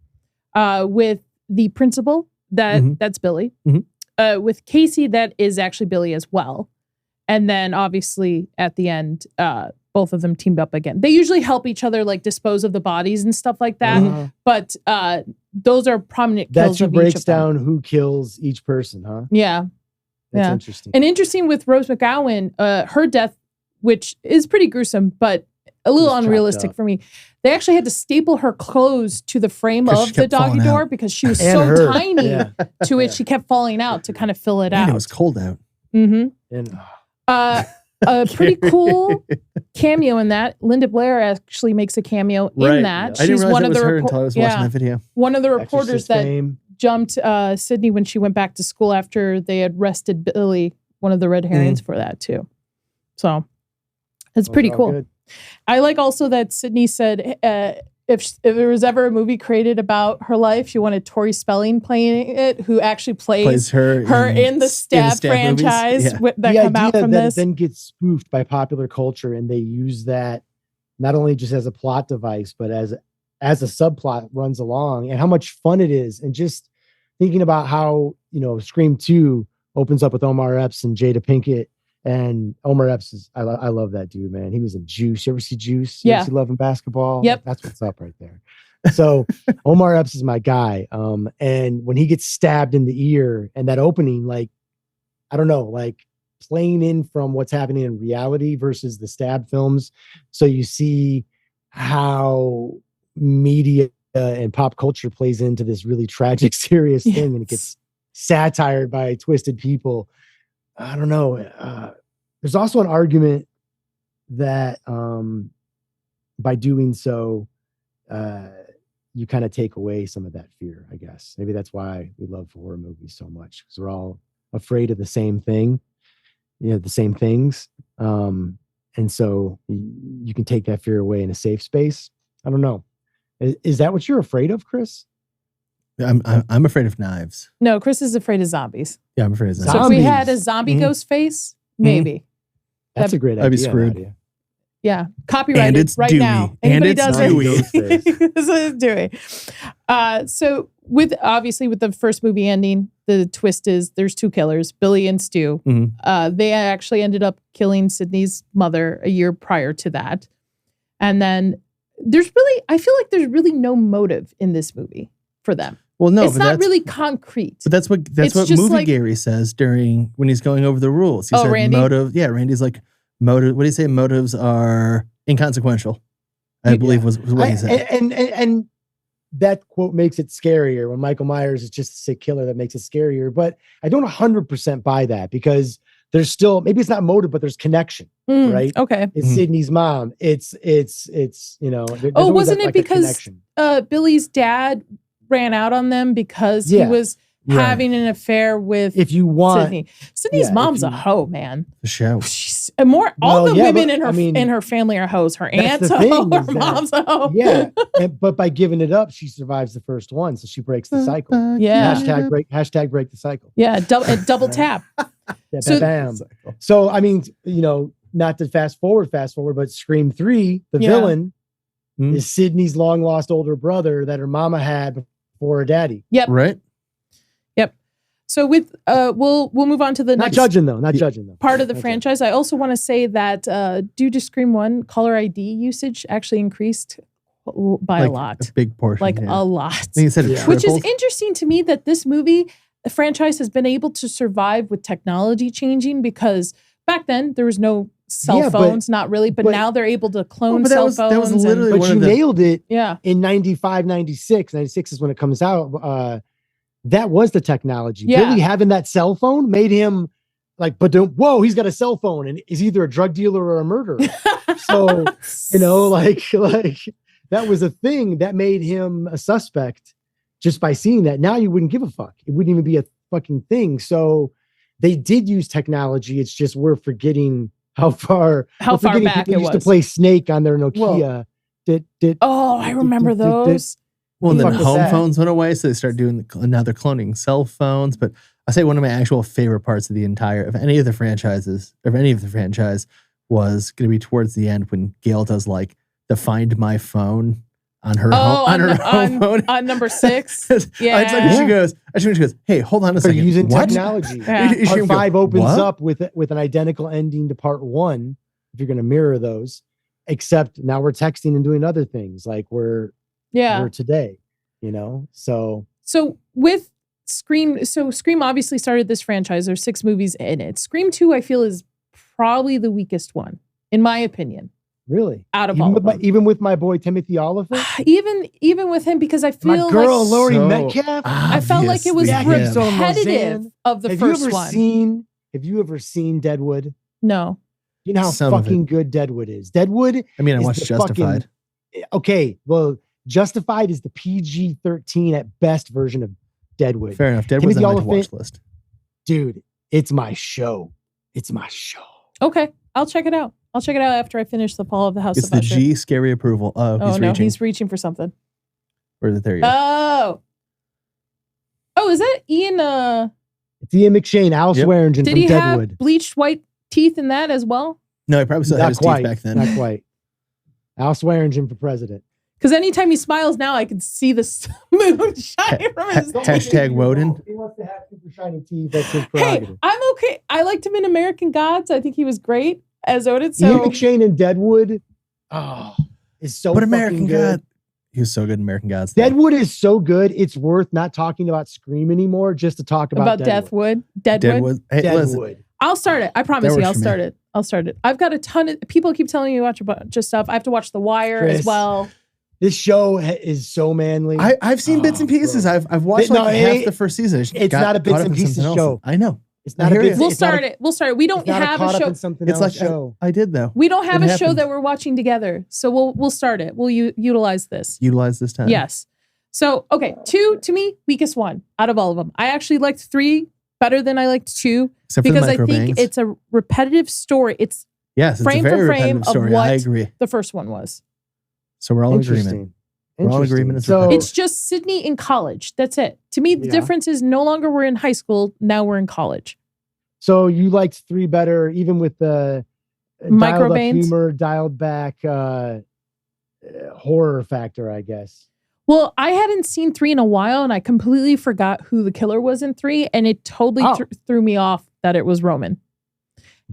With the principal, that's Billy. With Casey, that is actually Billy as well. And then obviously at the end, both of them teamed up again. They usually help each other, like dispose of the bodies and stuff like that. But those are prominent kills. That breaks down who kills each person, huh? Yeah. That's interesting. And interesting with Rose McGowan, her death, which is pretty gruesome, but a little unrealistic for me. They actually had to staple her clothes to the frame of the doggy door because she was so tiny to it. She kept falling out to kind of fill it out. It was cold out. A pretty cool cameo in that. Linda Blair actually makes a cameo in that. I didn't realize it was her until I was watching that video. One of the reporters that jumped Sydney when she went back to school after they had arrested Billy, one of the red herrings for that too. So it's pretty cool. Good. I like also that Sydney said if there was ever a movie created about her life, she wanted Tori Spelling playing it, who actually plays her in the Stab franchise that come out from this. Then gets spoofed by popular culture, and they use that not only just as a plot device, but as a subplot runs along, and how much fun it is. And just thinking about how, Scream 2 opens up with Omar Epps and Jada Pinkett. And Omar Epps is, I love that dude, man. He was in Juice. You ever see Juice? You ever see Love and Basketball? Yep. That's what's up right there. So Omar Epps is my guy. And when he gets stabbed in the ear and that opening, like, I don't know, like playing in from what's happening in reality versus the stab films. So you see how media and pop culture plays into this really tragic, serious thing. And it gets satired by twisted people. I don't know. There's also an argument that by doing so, you kind of take away some of that fear, I guess. Maybe that's why we love horror movies so much, because we're all afraid of the same thing, the same things. And so you can take that fear away in a safe space. I don't know. Is that what you're afraid of, Chris? I'm afraid of knives. No, Chris is afraid of zombies. Yeah, I'm afraid of zombies. So if we had a zombie ghost face, maybe. That's a great idea. I'd be screwed. Yeah, copyrighted right now. Anybody does it? This is Dewey. So with the first movie ending, the twist is there's two killers, Billy and Stu. They actually ended up killing Sydney's mother a year prior to that. And then I feel like there's really no motive in this movie for them. Well, no, it's not really concrete. But that's what movie Gary says when he's going over the rules. He said Randy? motive. Yeah, Randy's like motive. What do you say? Motives are inconsequential. I believe was what he said. And that quote makes it scarier when Michael Myers is just a sick killer. That makes it scarier. But I don't 100% buy that, because there's still, maybe it's not motive, but there's connection, right? Okay. It's Sydney's mom. It's wasn't it because Billy's dad ran out on them because he was having an affair with Sydney's mom's a hoe, man. The show. She's all the women in her family are hoes. Her aunt's a hoe, her mom's a hoe. Yeah. But by giving it up, she survives the first one. So she breaks the cycle. Yeah. Hashtag break the cycle. Yeah. Double tap. Bam. So, I mean, not to fast forward, but Scream 3, the villain is Sydney's long lost older brother that her mama had before her daddy. Yep. Right. Yep. So with we'll move on to the next judging though. Part of the franchise. I also want to say that due to Scream 1, caller ID usage actually increased by a lot. A big portion. A lot. I think you said it Which is interesting to me that this movie, the franchise has been able to survive with technology changing, because back then there was no cell phones, not really, but now they're able to clone cell phones. That was literally but you nailed it. Yeah. In 95, 96. 96 is when it comes out. That was the technology. Yeah. Billy having that cell phone made him like, whoa, he's got a cell phone and is either a drug dealer or a murderer. So, that was a thing that made him a suspect just by seeing that. Now you wouldn't give a fuck. It wouldn't even be a fucking thing. So they did use technology. It's just we're forgetting how far back it was. Used to play Snake on their Nokia. I remember those. Well, and then home phones went away, so they started doing now they're cloning cell phones. But I say one of my actual favorite parts of any of the franchise was going to be towards the end when Gail does like the Find My Phone on her home phone on number 6. Yeah. She goes, "Hey, hold on a second. Using technology. Yeah. Part 5 opens up with an identical ending to part 1. If you're going to mirror those, except now we're texting and doing other things like we're today, So with Scream, Scream obviously started this franchise. There's 6 movies in it. Scream 2, I feel, is probably the weakest one, in my opinion. Really? Out of all of them. Even with my boy Timothy Oliphant? even with him, because I feel my girl Laurie Metcalf? I felt like it was repetitive of the first one. Have you ever seen Deadwood? No. You know how fucking good Deadwood is. Deadwood. I mean, I watched Justified. Okay, well, Justified is the PG-13 at best version of Deadwood. Fair enough. Deadwood's on my watch list. Dude, it's my show. Okay, I'll check it out. I'll check it out after I finish the Fall of the House of Usher. It's the G scary approval. Oh, he's reaching for something. Or is it there? Oh, is that Ian? It's Ian McShane, Al Swearingen from Deadwood. Did he have bleached white teeth in that as well? No, he probably still had his teeth back then. Not quite. Al Swearingen for president. Because anytime he smiles now, I can see the moon shining from his teeth. Hashtag Woden. He wants to have super shiny teeth. That's his prerogative. Hey, I'm okay. I liked him in American Gods. I think he was great as Odin. Ian McShane in Deadwood is so but fucking American good. God. He was so good in American Gods. Deadwood is so good, it's worth not talking about Scream anymore, just to talk about Deadwood. Deadwood. Hey, Deadwood. I'll start it. I promise you, I'll start it. I've got a ton of people keep telling me to watch a bunch of stuff. I have to watch The Wire as well. This show is so manly. I've seen bits and pieces. Bro. I've watched half the first season. It's not a bits and pieces show. I know. It's not a bits. We'll start it. We don't have a show. It's like show. I did though. We don't have a show that we're watching together, so we'll start it. We'll utilize this. Utilize this time. Yes. So 2 to me, weakest one out of all of them. I actually liked 3 better than I liked 2 because I think it's a repetitive story. It's frame for frame of what I agree. The first one was. So we're all in agreement. We're all in agreement. It's just Sydney in college. That's it. To me, the difference is no longer we're in high school. Now we're in college. So you liked 3 better, even with the dialed up humor, dialed back horror factor, I guess. Well, I hadn't seen 3 in a while, and I completely forgot who the killer was in 3, and it totally threw me off that it was Roman.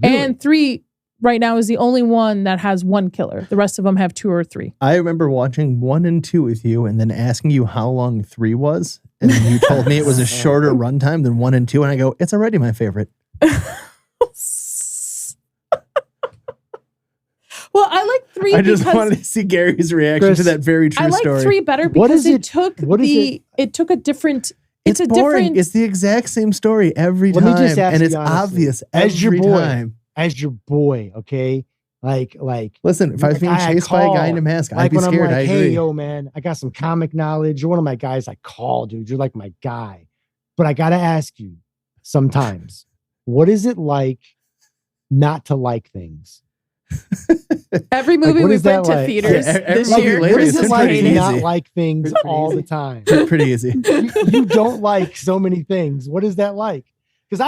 Really? And 3 right now is the only one that has 1 killer. The rest of them have 2 or 3. I remember watching 1 and 2 with you and then asking you how long 3 was. And then you told me it was a shorter runtime than 1 and 2. And I go, it's already my favorite. Well, I like 3 I just wanted to see Gary's reaction to that very true story. I like 3 better because it took a different... It's boring. It's the exact same story every time. Let me just ask and it's you honestly, obvious every time. As your boy, okay? Like, listen, if I was being chased by a guy in a mask, I'd be scared. I agree. Hey, yo, man, I got some comic knowledge. You're one of my guys I call, dude. You're like my guy. But I got to ask you sometimes, what is it like not to like things? Every movie we've been to theaters this year. What is it like to not like things all the time? Pretty easy. You don't like so many things. What is that like? Because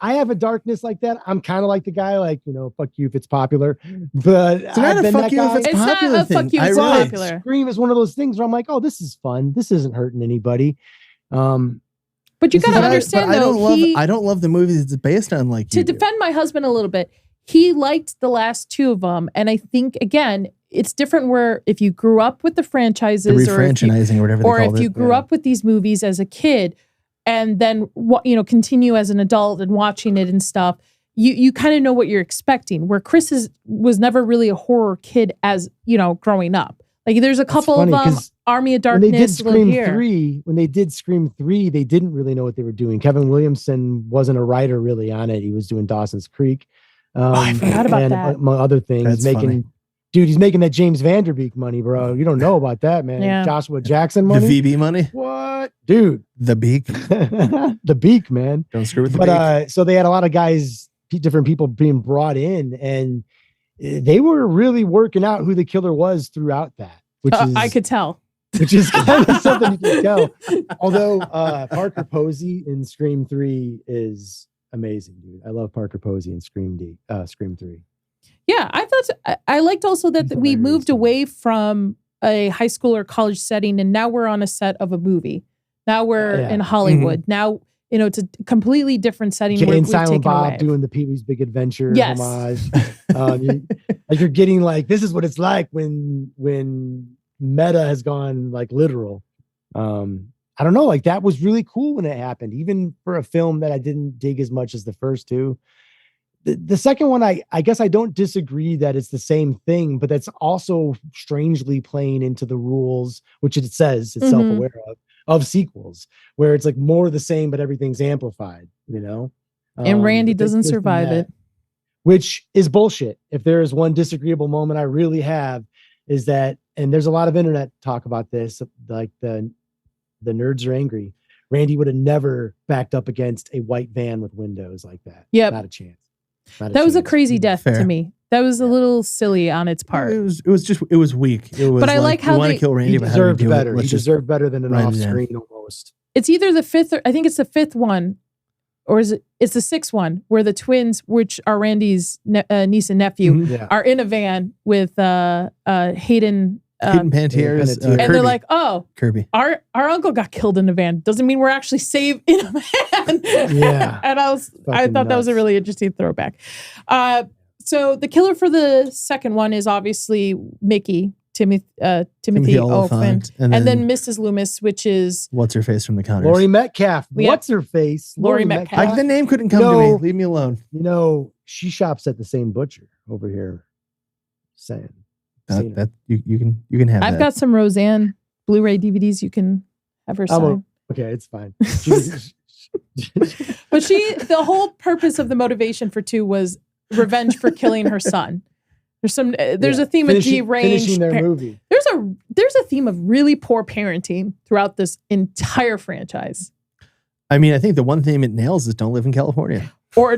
I have a darkness like that. I'm kind of like the guy, like, fuck you if it's popular. But It's not a fuck you if it's popular not a fuck thing. you if it's Right. popular. Scream is one of those things where I'm like, oh, this is fun. This isn't hurting anybody. But you got to understand, though, I don't love the movies it's based on. Like, to defend my husband a little bit, he liked the last two of them, and I think again, it's different. Where if you grew up with the franchises, or refranchising, or whatever, or if you grew up with these movies as a kid, and then continue as an adult and watching it and stuff, you kind of know what you're expecting. Where Chris was never really a horror kid as growing up. Like there's a couple of them, Army of Darkness. When they did Scream 3, they didn't really know what they were doing. Kevin Williamson wasn't a writer really on it. He was doing Dawson's Creek. I forgot about that. Among other things, he's making that James Vanderbeek money, bro. You don't know about that, man. Yeah. Joshua Jackson money. The VB money. What, dude? The Beak. The Beak, man. Don't screw with the Beak. So they had a lot of guys, different people being brought in, and they were really working out who the killer was throughout that, which is I could tell. Which is kind of something you can tell. Although Parker Posey in Scream 3 is amazing, dude. I love Parker Posey in Scream 3. Yeah, I thought I liked also that we moved away from a high school or college setting, and now we're on a set of a movie. Now we're in Hollywood. Mm-hmm. Now it's a completely different setting. Jay and Silent Bob doing the Pee-wee's Big Adventure homage. You're getting like, this is what it's like when meta has gone like literal. I don't know, like that was really cool when it happened, even for a film that I didn't dig as much as the first two. The second one, I guess I don't disagree that it's the same thing, but that's also strangely playing into the rules, which it says it's self-aware of sequels, where it's like more the same, but everything's amplified, and Randy doesn't survive it, which is bullshit. If there is one disagreeable moment I really have, is that, and there's a lot of internet talk about this, like the nerds are angry. Randy would have never backed up against a white van with windows like that. Yeah, not a chance. That was a crazy death to me. That was a little silly on its part. It was weak. But I like how they kill Randy, he deserved better. He deserved better than an off-screen almost. It's either the fifth, I think it's the fifth one, or it's the sixth one where the twins, which are Randy's niece and nephew, are in a van with Hayden Panettiere's, and Kirby. they're like, "Oh, Kirby, our uncle got killed in a van. Doesn't mean we're actually saved in a van." Yeah, and I thought that was a really interesting throwback. So the killer for the second one is obviously Timothy Olyphant, and then Mrs. Loomis, which is what's her face from the counters, Laurie Metcalf. What's her face? Laurie Metcalf. The name couldn't come to me. Leave me alone. She shops at the same butcher over here. Saying. That you can have. I've got some Roseanne Blu-ray DVDs. You can have her sign. Okay, it's fine. But the whole purpose of the motivation for 2 was revenge for killing her son. There's a theme of deranged finishing their movie. There's a theme of really poor parenting throughout this entire franchise. I mean, I think the one theme it nails is don't live in California. Or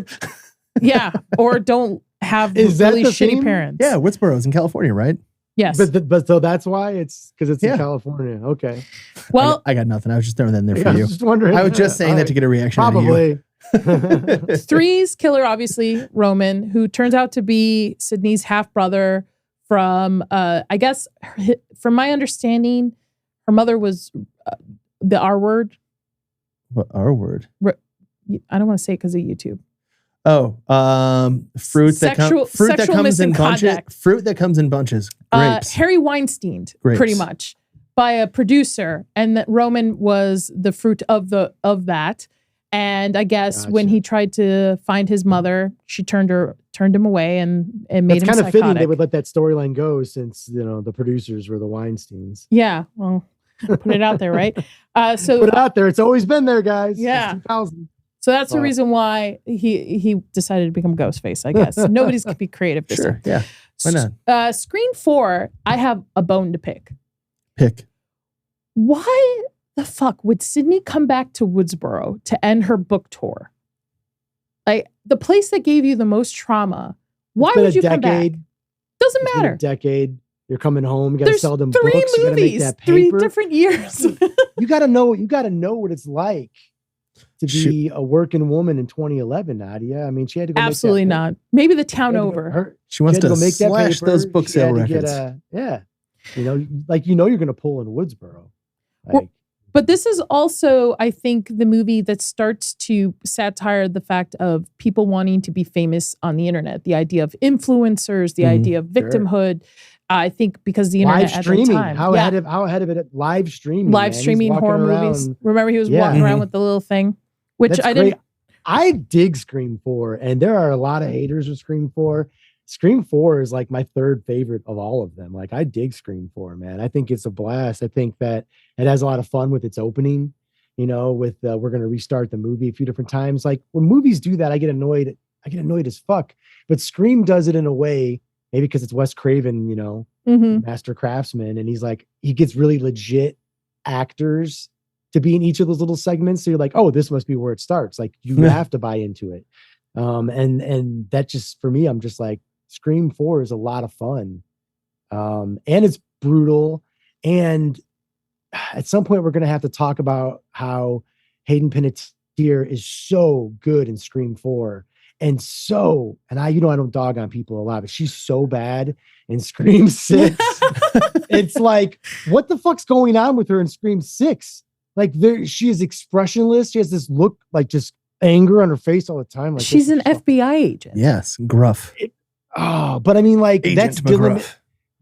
don't have really shitty parents. Yeah, Woodsboro's in California, right? Yes. But so that's why it's because it's in California. Okay. Well, I got nothing. I was just throwing that in there for I you. was just wondering. I was just saying that to get a reaction. Probably. 3's killer, obviously, Roman, who turns out to be Sydney's half-brother from, I guess, from my understanding, her mother was the R word. What R word? I don't want to say it because of YouTube. Oh, fruit that comes in bunches. Fruit that comes in bunches. Grapes. Harry Weinstein, pretty much, by a producer, and that Roman was the fruit of that. And I guess when he tried to find his mother, she turned him away and made him psychotic. It's kind of fitting they would let that storyline go since the producers were the Weinsteins. Yeah, well, put it out there, right? So put it out there. It's always been there, guys. Yeah. Since 2000. So that's the reason why he decided to become Ghostface, I guess. Nobody's going to be creative this time. Yeah. Why not? Screen 4, I have a bone to pick. Why the fuck would Sydney come back to Woodsboro to end her book tour? Like, the place that gave you the most trauma. Why would you come back? Doesn't matter. A decade. You're coming home. You got to sell them 3 books. movies, You got to make that paper. 3 different years. You got to know what it's like. to be a working woman in 2011, Nadia. I mean, she had to go absolutely not. Maybe the town over. She wants to slash those book sale records. You're going to pull in Woodsboro. But this is also, I think, the movie that starts to satire the fact of people wanting to be famous on the internet. The idea of influencers, the idea of victimhood. Sure. I think because the internet live streaming, at the time. How ahead of it live streaming. Live streaming horror movies. Remember he was walking around with the little thing, which That's I didn't. I dig Scream 4, and there are a lot of haters of Scream 4. Scream 4 is like my third favorite of all of them. Like, I dig Scream 4, man. I think it's a blast. I think that it has a lot of fun with its opening, with we're going to restart the movie a few different times. Like, when movies do that, I get annoyed. I get annoyed as fuck. But Scream does it in a way, maybe because it's Wes Craven, master craftsman. And he gets really legit actors to be in each of those little segments. So you're like, oh, this must be where it starts. Like, you have to buy into it. And that just, for me, I'm just like, Scream 4 is a lot of fun. And it's brutal. And at some point we're going to have to talk about how Hayden Panettiere is so good in Scream 4. And I don't dog on people a lot, but she's so bad in Scream 6. It's like, what the fuck's going on with her in Scream 6? Like, she is expressionless. She has this look like just anger on her face all the time. Like, she's an FBI agent. Yes, gruff. But I mean, like, Agent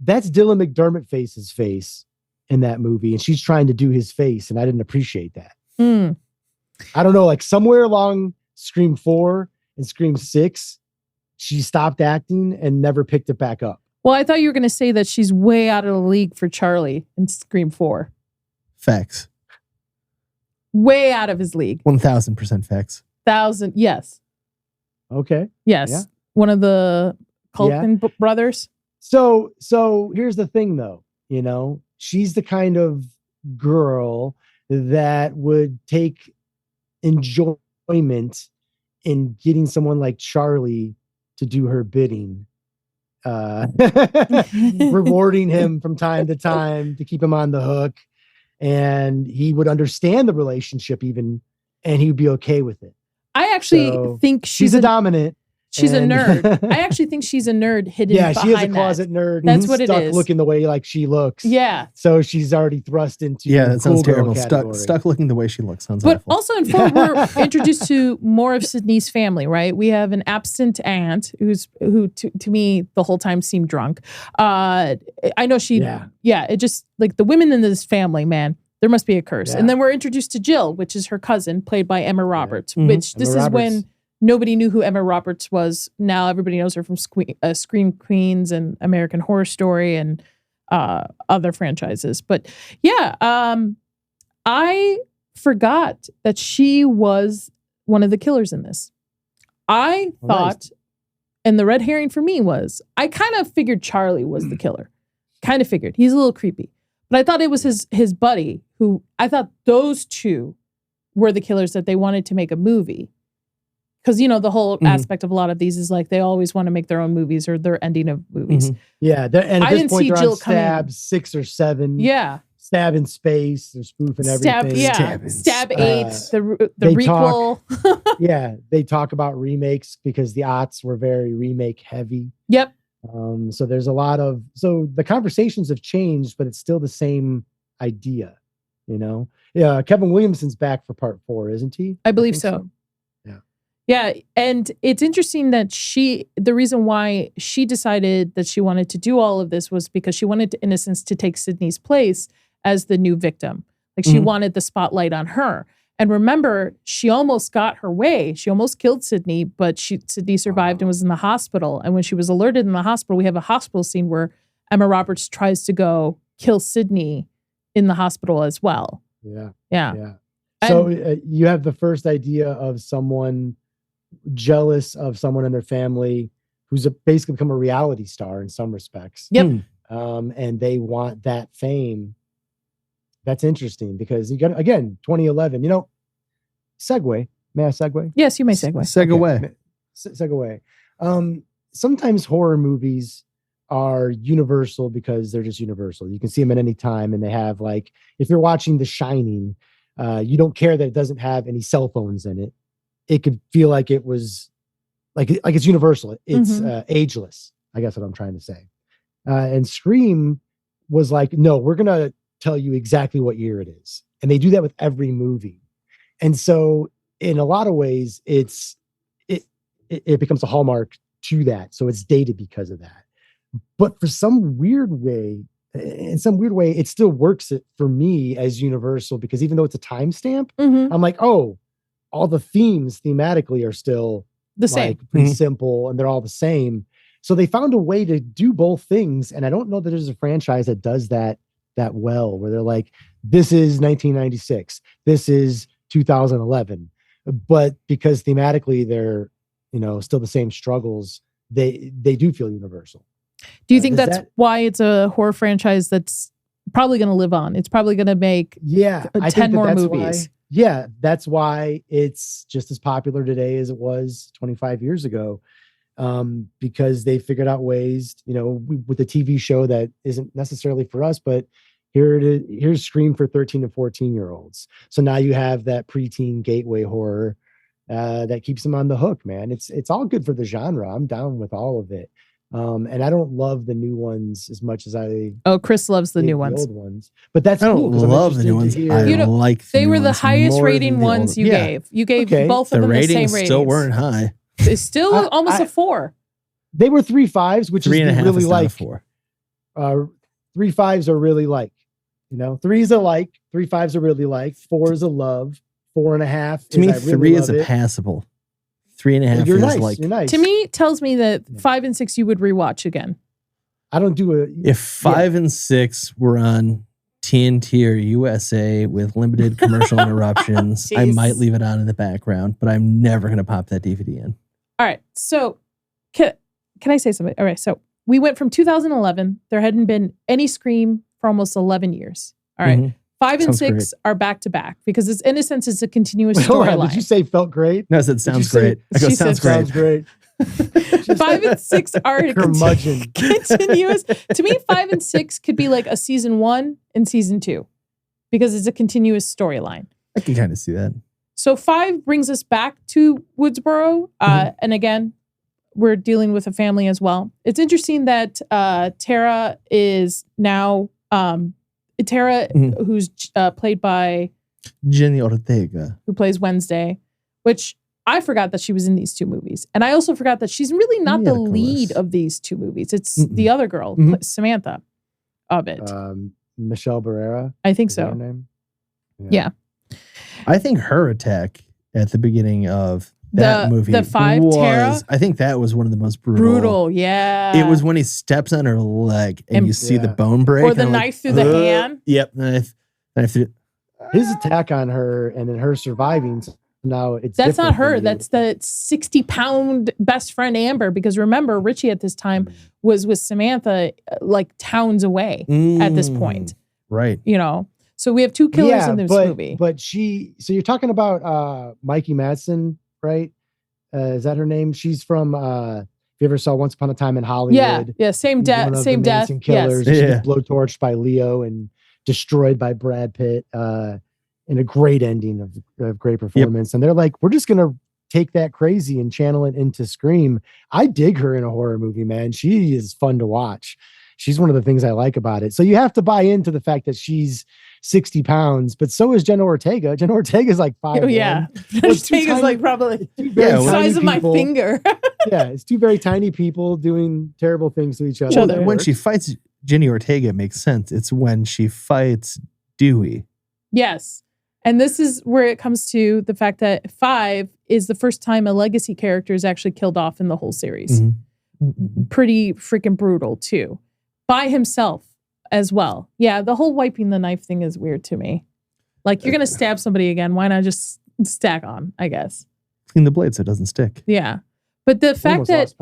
that's Dylan McDermott face's face in that movie, and she's trying to do his face, and I didn't appreciate that. I don't know, like, somewhere along Scream 4 and Scream 6, she stopped acting and never picked it back up. Well, I thought you were going to say that she's way out of the league for Charlie in Scream 4. Facts. Way out of his league. 1000% facts. Yes. Okay. Yes. Yeah. One of the Culkin brothers. So here's the thing, though. She's the kind of girl that would take enjoyment in getting someone like Charlie to do her bidding, rewarding him from time to time to keep him on the hook. And he would understand the relationship even, and he'd be okay with it. I actually think she's a dominant. She's a nerd. I actually think she's a nerd hidden behind that. Yeah, she is a closet nerd. That's what it is. Looking the way like she looks. Yeah. So she's already thrust into that sounds terrible. Stuck looking the way she looks sounds awful. But also in 4, we're introduced to more of Sydney's family, right? We have an absent aunt who to me the whole time seemed drunk. I know she. Yeah. It just, like, the women in this family, man. There must be a curse. Yeah. And then we're introduced to Jill, which is her cousin, played by Emma Roberts. Which this is when nobody knew who Emma Roberts was. Now everybody knows her from Scream Queens and American Horror Story and other franchises. But I forgot that she was one of the killers in this. I thought, and the red herring for me was, I kind of figured Charlie was the killer. Kind of figured. He's a little creepy. But I thought it was his buddy, who I thought those two were the killers that they wanted to make a movie. Because, the whole aspect of a lot of these is like they always want to make their own movies or their ending of movies. Yeah. And at this point, they're on Stab 6 or 7. Yeah. Stab in Space. They're spoofing everything. Stab 8. The requel. They talk about remakes because the aughts were very remake heavy. Yep. So there's a lot of, the conversations have changed, but it's still the same idea, Yeah. Kevin Williamson's back for part 4, isn't he? I believe so. Yeah. And it's interesting that the reason why she decided that she wanted to do all of this was because she wanted Innocence to take Sydney's place as the new victim. Like, she wanted the spotlight on her. And remember, she almost got her way. She almost killed Sydney, but Sydney survived and was in the hospital. And when she was alerted in the hospital, we have a hospital scene where Emma Roberts tries to go kill Sydney in the hospital as well. Yeah. So you have the first idea of someone jealous of someone in their family who's basically become a reality star in some respects. Yep. And they want that fame. That's interesting because you got, again, 2011, segue. May I segue? Yes, you may segue. Segue. Sometimes horror movies are universal because they're just universal. You can see them at any time, and they have, like, if you're watching The Shining, You don't care that it doesn't have any cell phones in it. It could feel like it was like it's universal. It's ageless. I guess what I'm trying to say. And Scream was like, no, we're going to tell you exactly what year it is. And they do that with every movie. And so in a lot of ways, it becomes a hallmark to that. So it's dated because of that. But for some weird way, it still works for me as universal, because even though it's a timestamp, I'm like, oh, all the themes thematically are still the same, like, pretty simple, and they're all the same. So they found a way to do both things. And I don't know that there's a franchise that does that well, where they're like, this is 1996, this is 2011. But because thematically they're, still the same struggles, they do feel universal. Do you think that's why it's a horror franchise that's probably going to live on? It's probably going to make 10 more movies. That's why it's just as popular today as it was 25 years ago. Because they figured out ways, with a TV show that isn't necessarily for us, but here's Scream for 13 and 14-year-olds. So now you have that preteen gateway horror that keeps them on the hook, man. It's all good for the genre. I'm down with all of it. And I don't love the new ones as much as I. Oh, Chris loves the new ones. Old ones, but that's I don't cool, love the new ones. I like. They were the highest rating ones you gave. You gave both of them the same ratings. Still weren't high. It's still almost a 4. They were 3 5s, which 3.5 really is like 4. 3 5s are really like, 3's a like, 3 5s are really like, 4 is a love, 4.5. To me, really 3 is a passable. 3.5 you're is nice, like. You're nice. To me, tells me that 5 and 6 you would rewatch again. I don't do it. If 5 and 6 were on TNT or USA with limited commercial interruptions, I might leave it on in the background, but I'm never going to pop that DVD in. All right. So can I say something? All right. So we went from 2011. There hadn't been any Scream for almost 11 years. All right. 5 and 6 are back to back because it's, in a sense, it's a continuous storyline. Did you say felt great? No, I said sounds great. I go, sounds great. Sounds great. 5 and 6 are continuous. To me, 5 and 6 could be like a season 1 and season 2 because it's a continuous storyline. I can kind of see that. So 5 brings us back to Woodsboro. And again, we're dealing with a family as well. It's interesting that Tara is now who's played by Jenny Ortega, who plays Wednesday, which I forgot that she was in these 2 movies. And I also forgot that she's really not the lead of these 2 movies. It's the other girl, Samantha, of it. Michelle Barrera. I think so. Her name? Yeah. I think her attack at the beginning of that movie, the 5 Tara, I think that was one of the most brutal. Yeah. It was when he steps on her leg and you see the bone break. Or the knife through the hand. Yep. Knife through. His attack on her and then her surviving. Now that's not her. That's the 60-pound best friend Amber. Because remember, Richie at this time was with Samantha, like towns away at this point. Right. So we have 2 killers in this movie. But so you're talking about Mikey Madsen, right? Is that her name? She's from. If you ever saw Once Upon a Time in Hollywood, yeah, same death, same death. Killers. Yes. She was blowtorched by Leo and destroyed by Brad Pitt. In a great ending of great performance. Yep. And they're like, we're just going to take that crazy and channel it into Scream. I dig her in a horror movie, man. She is fun to watch. She's one of the things I like about it. So you have to buy into the fact that she's 60 pounds, but so is Jenna Ortega. Jenna Ortega is like 5'1". Oh, yeah. Ortega's like probably the size of my finger. Yeah, it's 2 very tiny people doing terrible things to each other. Well, when she fights Jenny Ortega, it makes sense. It's when she fights Dewey. Yes. And this is where it comes to the fact that 5 is the first time a legacy character is actually killed off in the whole series. Pretty freaking brutal, too. By himself as well. Yeah, the whole wiping the knife thing is weird to me. Like, you're going to stab somebody again. Why not just stack on, I guess? Clean the blade so it doesn't stick. Yeah. But the fact that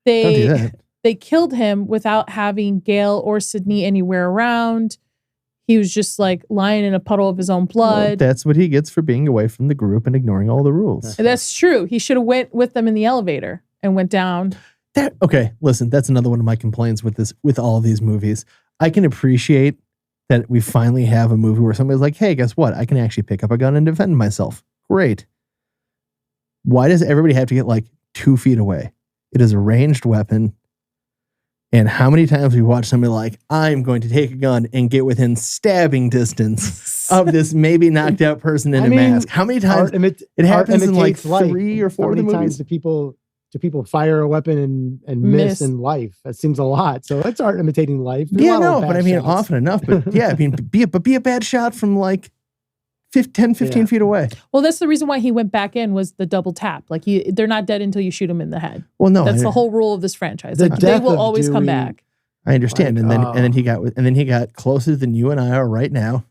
they killed him without having Gail or Sydney anywhere around. He was just like lying in a puddle of his own blood. Well, that's what he gets for being away from the group and ignoring all the rules. That's true. He should have went with them in the elevator and went down. Okay, listen, that's another one of my complaints with all of these movies. I can appreciate that we finally have a movie where somebody's like, hey, guess what? I can actually pick up a gun and defend myself. Great. Why does everybody have to get like 2 feet away? It is a ranged weapon. And how many times we watch somebody like, I'm going to take a gun and get within stabbing distance of this maybe knocked out person in a mask? How many times? It happens in like 3 or 4 of the movies. Times do people fire a weapon and miss in life? That seems a lot. So that's art imitating life. Yeah, no, but I mean, often enough. But yeah, I mean, be a bad shot from like 10, 15 feet away. Well, that's the reason why he went back in was the double tap. Like they're not dead until you shoot them in the head. Well, no, that's the whole rule of this franchise. Like, they will always come back. I understand, and then he got closer than you and I are right now,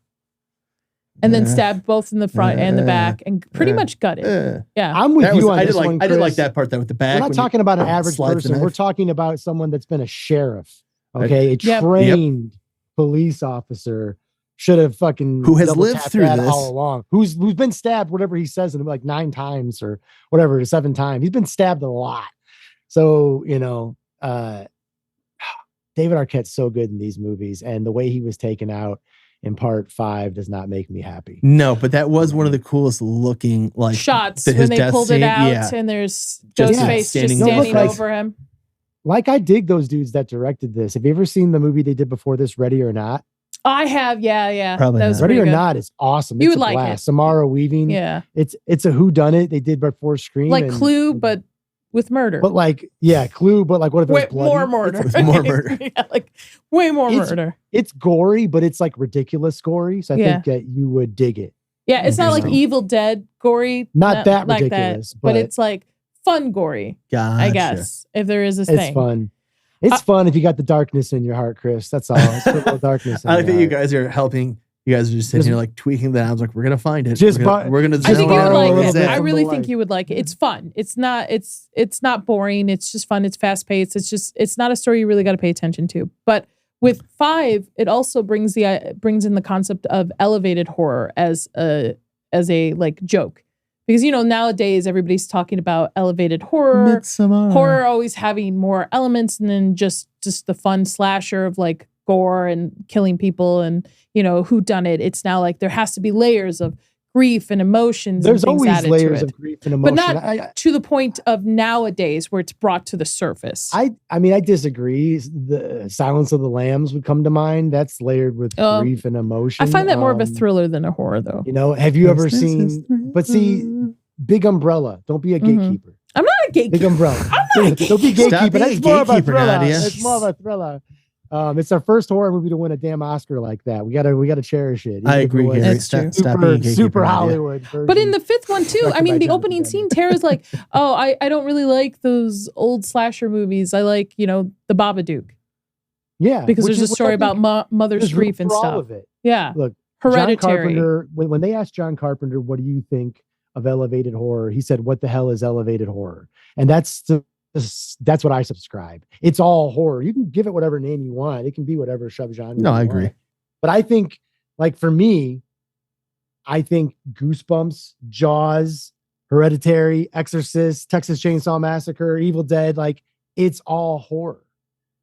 and then stabbed both in the front and the back, and pretty much gutted. Yeah, I'm with you on this one, Chris. I did like that part though with the back. We're not talking about an average person. We're talking about someone that's been a sheriff. Okay, a trained police officer. Should have fucking who has lived through this all along. Who's been stabbed, whatever he says, in like 9 times or whatever, 7 times. He's been stabbed a lot. So David Arquette's so good in these movies, and the way he was taken out in part 5 does not make me happy. No, but that was one of the coolest looking like shots when they pulled it out, and there's Ghostface just standing over him. Like I dig those dudes that directed this. Have you ever seen the movie they did before this, Ready or Not? I have, yeah. Probably that was Ready or Not is awesome. You would like it. Samara Weaving. Yeah. It's a whodunit they did before Scream. Like Clue, but with murder. But like, Clue, but like what if there's bloody? More murder. With more murder. Yeah, like way more murder. It's gory, but it's like ridiculous gory. So I think that you would dig it. Yeah, it's not like Evil Dead gory. Not that ridiculous. But it's like fun gory. Gotcha. I guess, if there is a thing. It's fun. It's fun if you got the darkness in your heart, Chris. That's all. It's a little darkness in I like that heart. you guys are helping. You guys are just sitting here like tweaking the knobs. Like, we're going to find it. We're going to I think you would like it. bit I really think you would like it. It's fun. It's not boring. It's just fun. It's fast paced. It's not a story you really got to pay attention to. But with 5, it also brings in the concept of elevated horror as a like joke. Because, nowadays everybody's talking about elevated horror, horror always having more elements than just the fun slasher of like gore and killing people and, who done it. It's now like there has to be layers of grief and emotions. There's and always layers of grief and emotion. But not to the point of nowadays where it's brought to the surface. I disagree. The Silence of the Lambs would come to mind. That's layered with grief and emotion. I find that more of a thriller than a horror, though. Have you ever seen? But see, Big Umbrella. Don't be a gatekeeper. I'm not a gatekeeper. Big Umbrella. I'm not a gatekeeper. Don't be gatekeeper. That's more of a thriller. Nadia. It's more of a thriller. It's our first horror movie to win a damn Oscar like that. We gotta cherish it. I agree, Gary. That's true. Stop being a gatekeeper, super Nadia. Hollywood version. But in the 5th one too, I mean, the opening scene, Tara's like, "Oh, I don't really like those old slasher movies. I like, the Babadook." Yeah, because there's a story about mother's grief and stuff. All of it. Yeah, look, Hereditary. John Carpenter. When they asked John Carpenter, "What do you think of elevated horror?" He said, "What the hell is elevated horror?" And that's what I subscribe. It's all horror. You can give it whatever name you want. It can be whatever subgenre. No, I agree. But I think, like for me, I think Goosebumps, Jaws, Hereditary, Exorcist, Texas Chainsaw Massacre, Evil Dead, like it's all horror.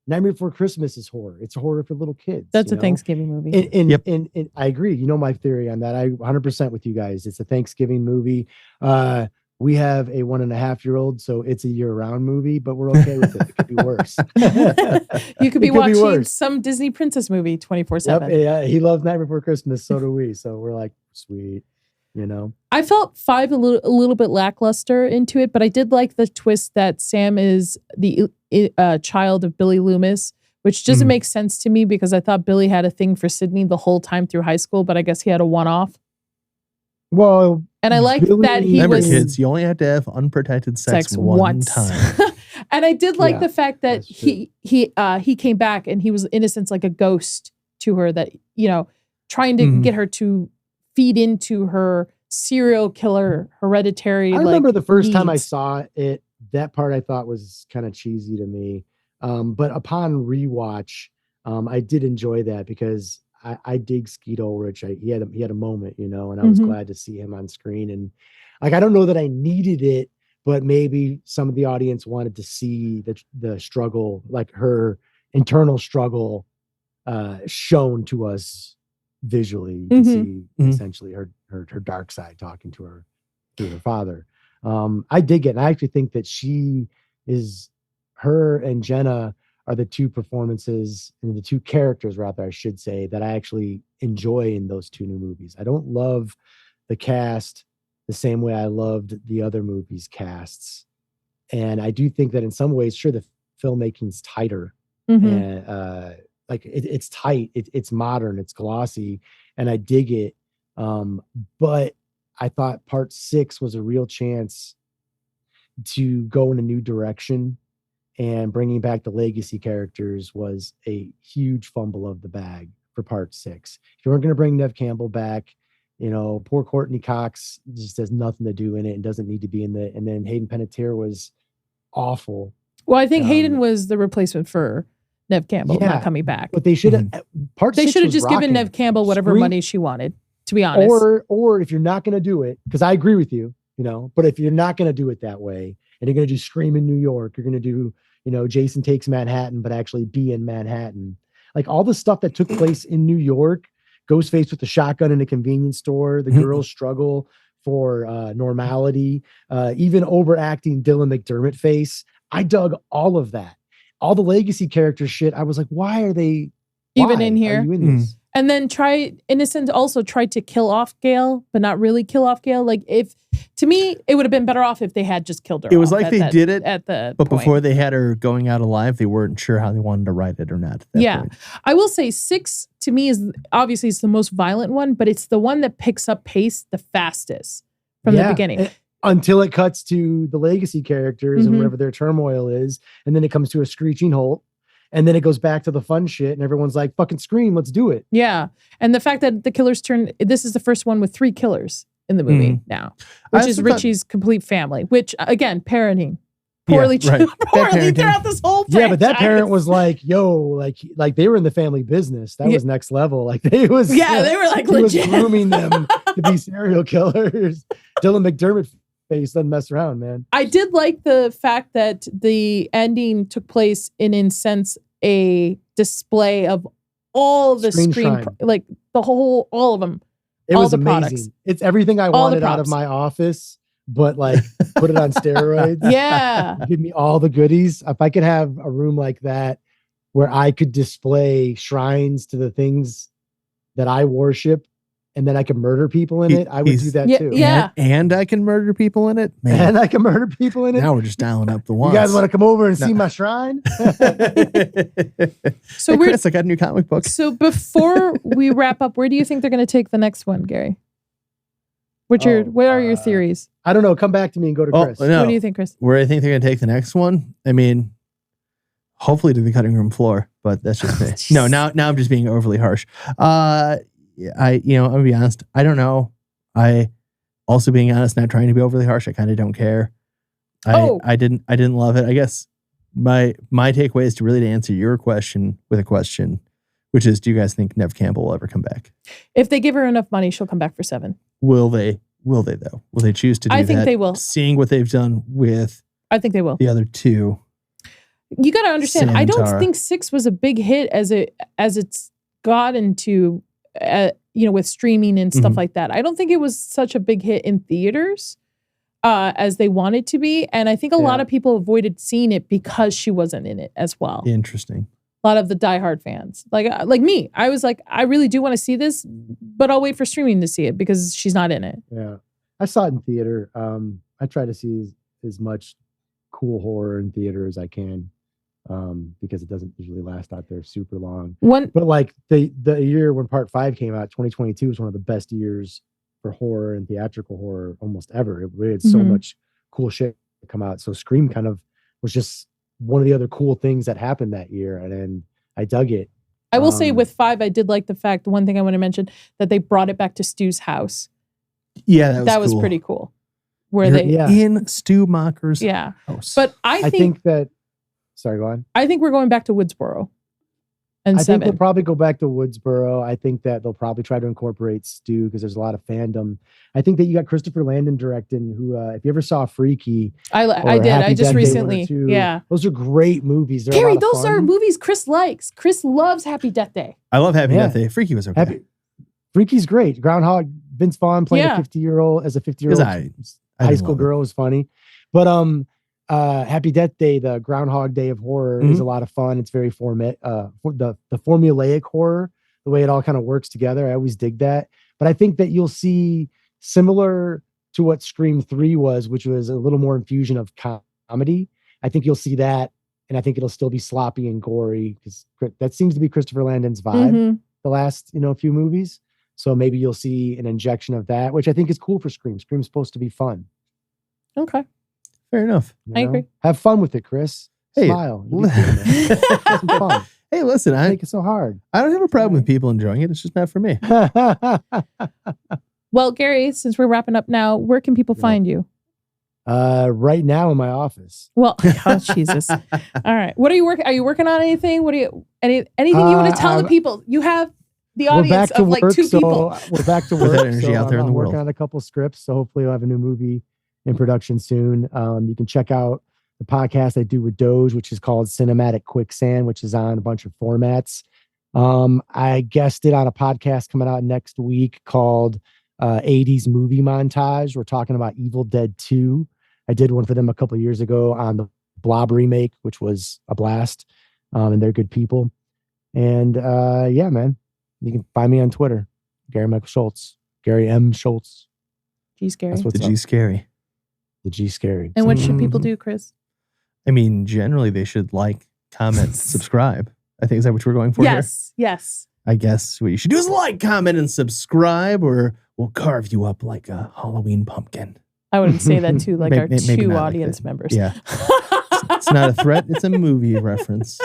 Nightmare Before Christmas is horror. It's horror for little kids. That's a Thanksgiving movie. And I agree. You know my theory on that. I 100% with you guys. It's a Thanksgiving movie. We have a 1.5-year-old, so it's a year-round movie, but we're okay with it. It could be worse. You could be watching some Disney princess movie 24/7. Yep, yeah, he loves Night Before Christmas. So do we. So we're like, sweet, I felt 5 a little bit lackluster into it, but I did like the twist that Sam is the child of Billy Loomis, which doesn't make sense to me because I thought Billy had a thing for Sydney the whole time through high school, but I guess he had a one-off. Well, and I like that he remember, was. Kids, you only have to have unprotected sex once. Time. And I did like the fact that he came back and he was, in a sense, like a ghost to her that, trying to get her to feed into her serial killer hereditary. I remember the first time I saw it, that part I thought was kind of cheesy to me. But upon rewatch, I did enjoy that because I dig Skeet Ulrich. He had a moment, and I was glad to see him on screen. And like, I don't know that I needed it, but maybe some of the audience wanted to see the struggle, like her internal struggle, shown to us visually. You can see essentially her dark side talking to her father. I dig it. And I actually think that her and Jenna are the two performances and the two characters, rather, I should say, that I actually enjoy in those two new movies. I don't love the cast the same way I loved the other movies' casts. And I do think that in some ways, sure, the filmmaking's tighter. And like it's tight, it's modern, it's glossy, and I dig it. But I thought part 6 was a real chance to go in a new direction, and bringing back the legacy characters was a huge fumble of the bag for part 6. If you weren't going to bring Nev Campbell back, poor Courtney Cox just has nothing to do in it and doesn't need to be in it. And then Hayden Panettiere was awful. Well, I think Hayden was the replacement for Nev Campbell not coming back. But they should have They should have just given Nev Campbell whatever money she wanted, to be honest. Or if you're not going to do it, because I agree with you, but if you're not going to do it that way, and you're going to do Scream in New York, you're going to do, Jason Takes Manhattan, but actually be in Manhattan. Like all the stuff that took place in New York, Ghostface with the shotgun in a convenience store, the girls struggle for normality, even overacting Dylan McDermott face. I dug all of that. All the legacy character shit. I was like, why are they even in here? Are you in this? And then Innocent also tried to kill off Gail, but not really kill off Gail. Like to me, it would have been better off if they had just killed her. It was like they did it at the but point. Before they had her going out alive, they weren't sure how they wanted to write it or not. At that point. I will say 6 to me is obviously it's the most violent one, but it's the one that picks up pace the fastest from the beginning. Until it cuts to the legacy characters and whatever their turmoil is. And then it comes to a screeching halt. And then it goes back to the fun shit. And everyone's like, fucking Scream, let's do it. Yeah. And the fact that the killers this is the first one with 3 killers in the movie now, which is Richie's complete family, which again, parenting. Poorly throughout this whole franchise. Yeah, but that parent was like, yo, like they were in the family business. That was next level. Like they was they were like legit. Was grooming them to be serial killers. Dylan McDermott face doesn't mess around, man. I did like the fact that the ending took place in sense a display of all the Scream like the whole, all of them. It was amazing. Products. It's everything I wanted out of my office, but like put it on steroids. Yeah. Give me all the goodies. If I could have a room like that where I could display shrines to the things that I worship, and then I can murder people in it, I would do that too. Yeah. And I can murder people in it? Man. And I can murder people in it? Now we're just dialing up the ones. You guys want to come over and see my shrine? So hey, Chris, I got a new comic book. So before we wrap up, where do you think they're going to take the next one, Gary? What are your theories? I don't know. Come back to me and go to Chris. No. What do you think, Chris? Where I think they're going to take the next one? I mean, hopefully to the cutting room floor, but that's just me. No, now I'm just being overly harsh. I'm gonna be honest. I don't know. I also being honest, not trying to be overly harsh. I kind of don't care. I didn't love it. I guess my takeaway is to answer your question with a question, which is, do you guys think Nev Campbell will ever come back? If they give her enough money, she'll come back for 7. Will they though? Will they choose to do that? I think they will. Seeing what they've done with I think they will. The other 2. You got to understand, I don't think 6 was a big hit as it's got into with streaming and stuff like that. I don't think it was such a big hit in theaters as they wanted to be. And I think a lot of people avoided seeing it because she wasn't in it as well. Interesting. A lot of the diehard fans, like me, I was like, I really do want to see this, but I'll wait for streaming to see it because she's not in it. Yeah. I saw it in theater. I try to see as much cool horror in theater as I can. Because it doesn't usually last out there super long. But like the year when part 5 came out, 2022 was one of the best years for horror and theatrical horror almost ever. We had so much cool shit come out. So Scream kind of was just one of the other cool things that happened that year, and I dug it. I will say with 5, I did like the fact, the one thing I want to mention, that they brought it back to Stu's house. Yeah, that was cool. pretty cool. Where in Stu Macher's house. But I think that. Sorry, go on. I think we're going back to Woodsboro. And I 7. think they'll probably go back to Woodsboro. I think that they'll probably try to incorporate Stu because there's a lot of fandom. I think that you got Christopher Landon directing, who, if you ever saw Freaky, I did. Happy I just Death Day recently, 1 or 2, those are great movies. They're Gary, those are movies Chris likes. Chris loves Happy Death Day. I love Happy Death Day. Freaky was okay. Freaky's great. Groundhog, Vince Vaughn playing a 50-year-old as a 50-year-old high school girl is funny. But Happy Death Day, the Groundhog Day of horror, is a lot of fun. It's very the formulaic horror, the way it all kind of works together. I always dig that. But I think that you'll see similar to what Scream 3 was, which was a little more infusion of comedy. I think you'll see that, and I think it'll still be sloppy and gory, because that seems to be Christopher Landon's vibe the last few movies. So maybe you'll see an injection of that, which I think is cool for Scream. Scream's supposed to be fun. Okay. Fair enough. I agree. Have fun with it, Chris. Hey, Smile. Have some fun. Hey, listen, I make it so hard. I don't have a problem with people enjoying it. It's just not for me. Well, Gary, since we're wrapping up now, where can people find you? Right now in my office. Well, oh, Jesus. All right. What are you working? Are you working on anything? What do you anything you want to tell the people? You have the audience of like two people. We're back to Put work. that energy out there in the world. Working on a couple scripts, so hopefully we'll have a new movie in production soon. You can check out the podcast I do with Doge, which is called Cinematic Quicksand, which is on a bunch of formats. I guested on a podcast coming out next week called 80s Movie Montage. We're talking about Evil Dead 2. I did one for them a couple of years ago on the Blob remake, which was a blast. And they're good people. And yeah, man, you can find me on Twitter, Gary Michael Schultz, Gary M. Schultz. G Scary. That's what's the G Scary. The G Scary. And what should people do, Chris? I mean, generally they should like, comment, subscribe. I think, is that what we're going for here? Yes. I guess what you should do is like, comment, and subscribe, or we'll carve you up like a Halloween pumpkin. I wouldn't say that to like our two not audience like members. Yeah. It's not a threat. It's a movie reference.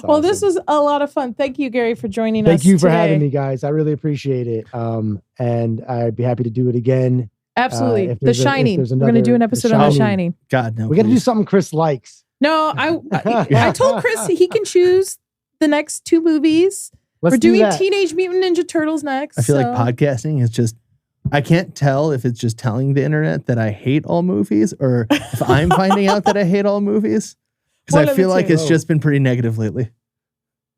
Well, this was a lot of fun. Thank you, Gary, for joining us. Thank you for today. having me, guys. I really appreciate it. And I'd be happy to do it again. Absolutely. The Shining. We're going to do an episode on The Shining. God, no. We got to do something Chris likes. No, I told Chris he can choose the next two movies. We're doing Teenage Mutant Ninja Turtles next. I feel like podcasting is just, I can't tell if it's just telling the internet that I hate all movies or if I'm finding out that I hate all movies. Because I feel like it's just been pretty negative lately.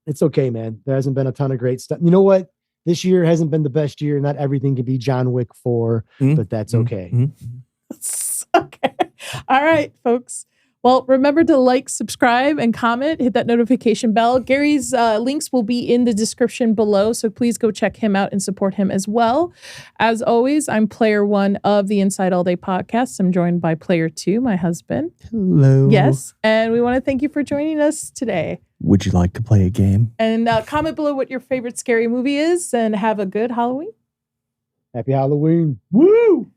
It's okay, man. There hasn't been a ton of great stuff. You know what? This year hasn't been the best year. Not everything can be John Wick 4, but that's okay. Okay. All right, folks. Well, remember to like, subscribe, and comment. Hit that notification bell. Gary's links will be in the description below, so please go check him out and support him as well. As always, I'm Player 1 of the Inside All Day podcast. I'm joined by Player 2, my husband. Hello. Yes, and we want to thank you for joining us today. Would you like to play a game? And comment below what your favorite scary movie is, and have a good Halloween. Happy Halloween. Woo!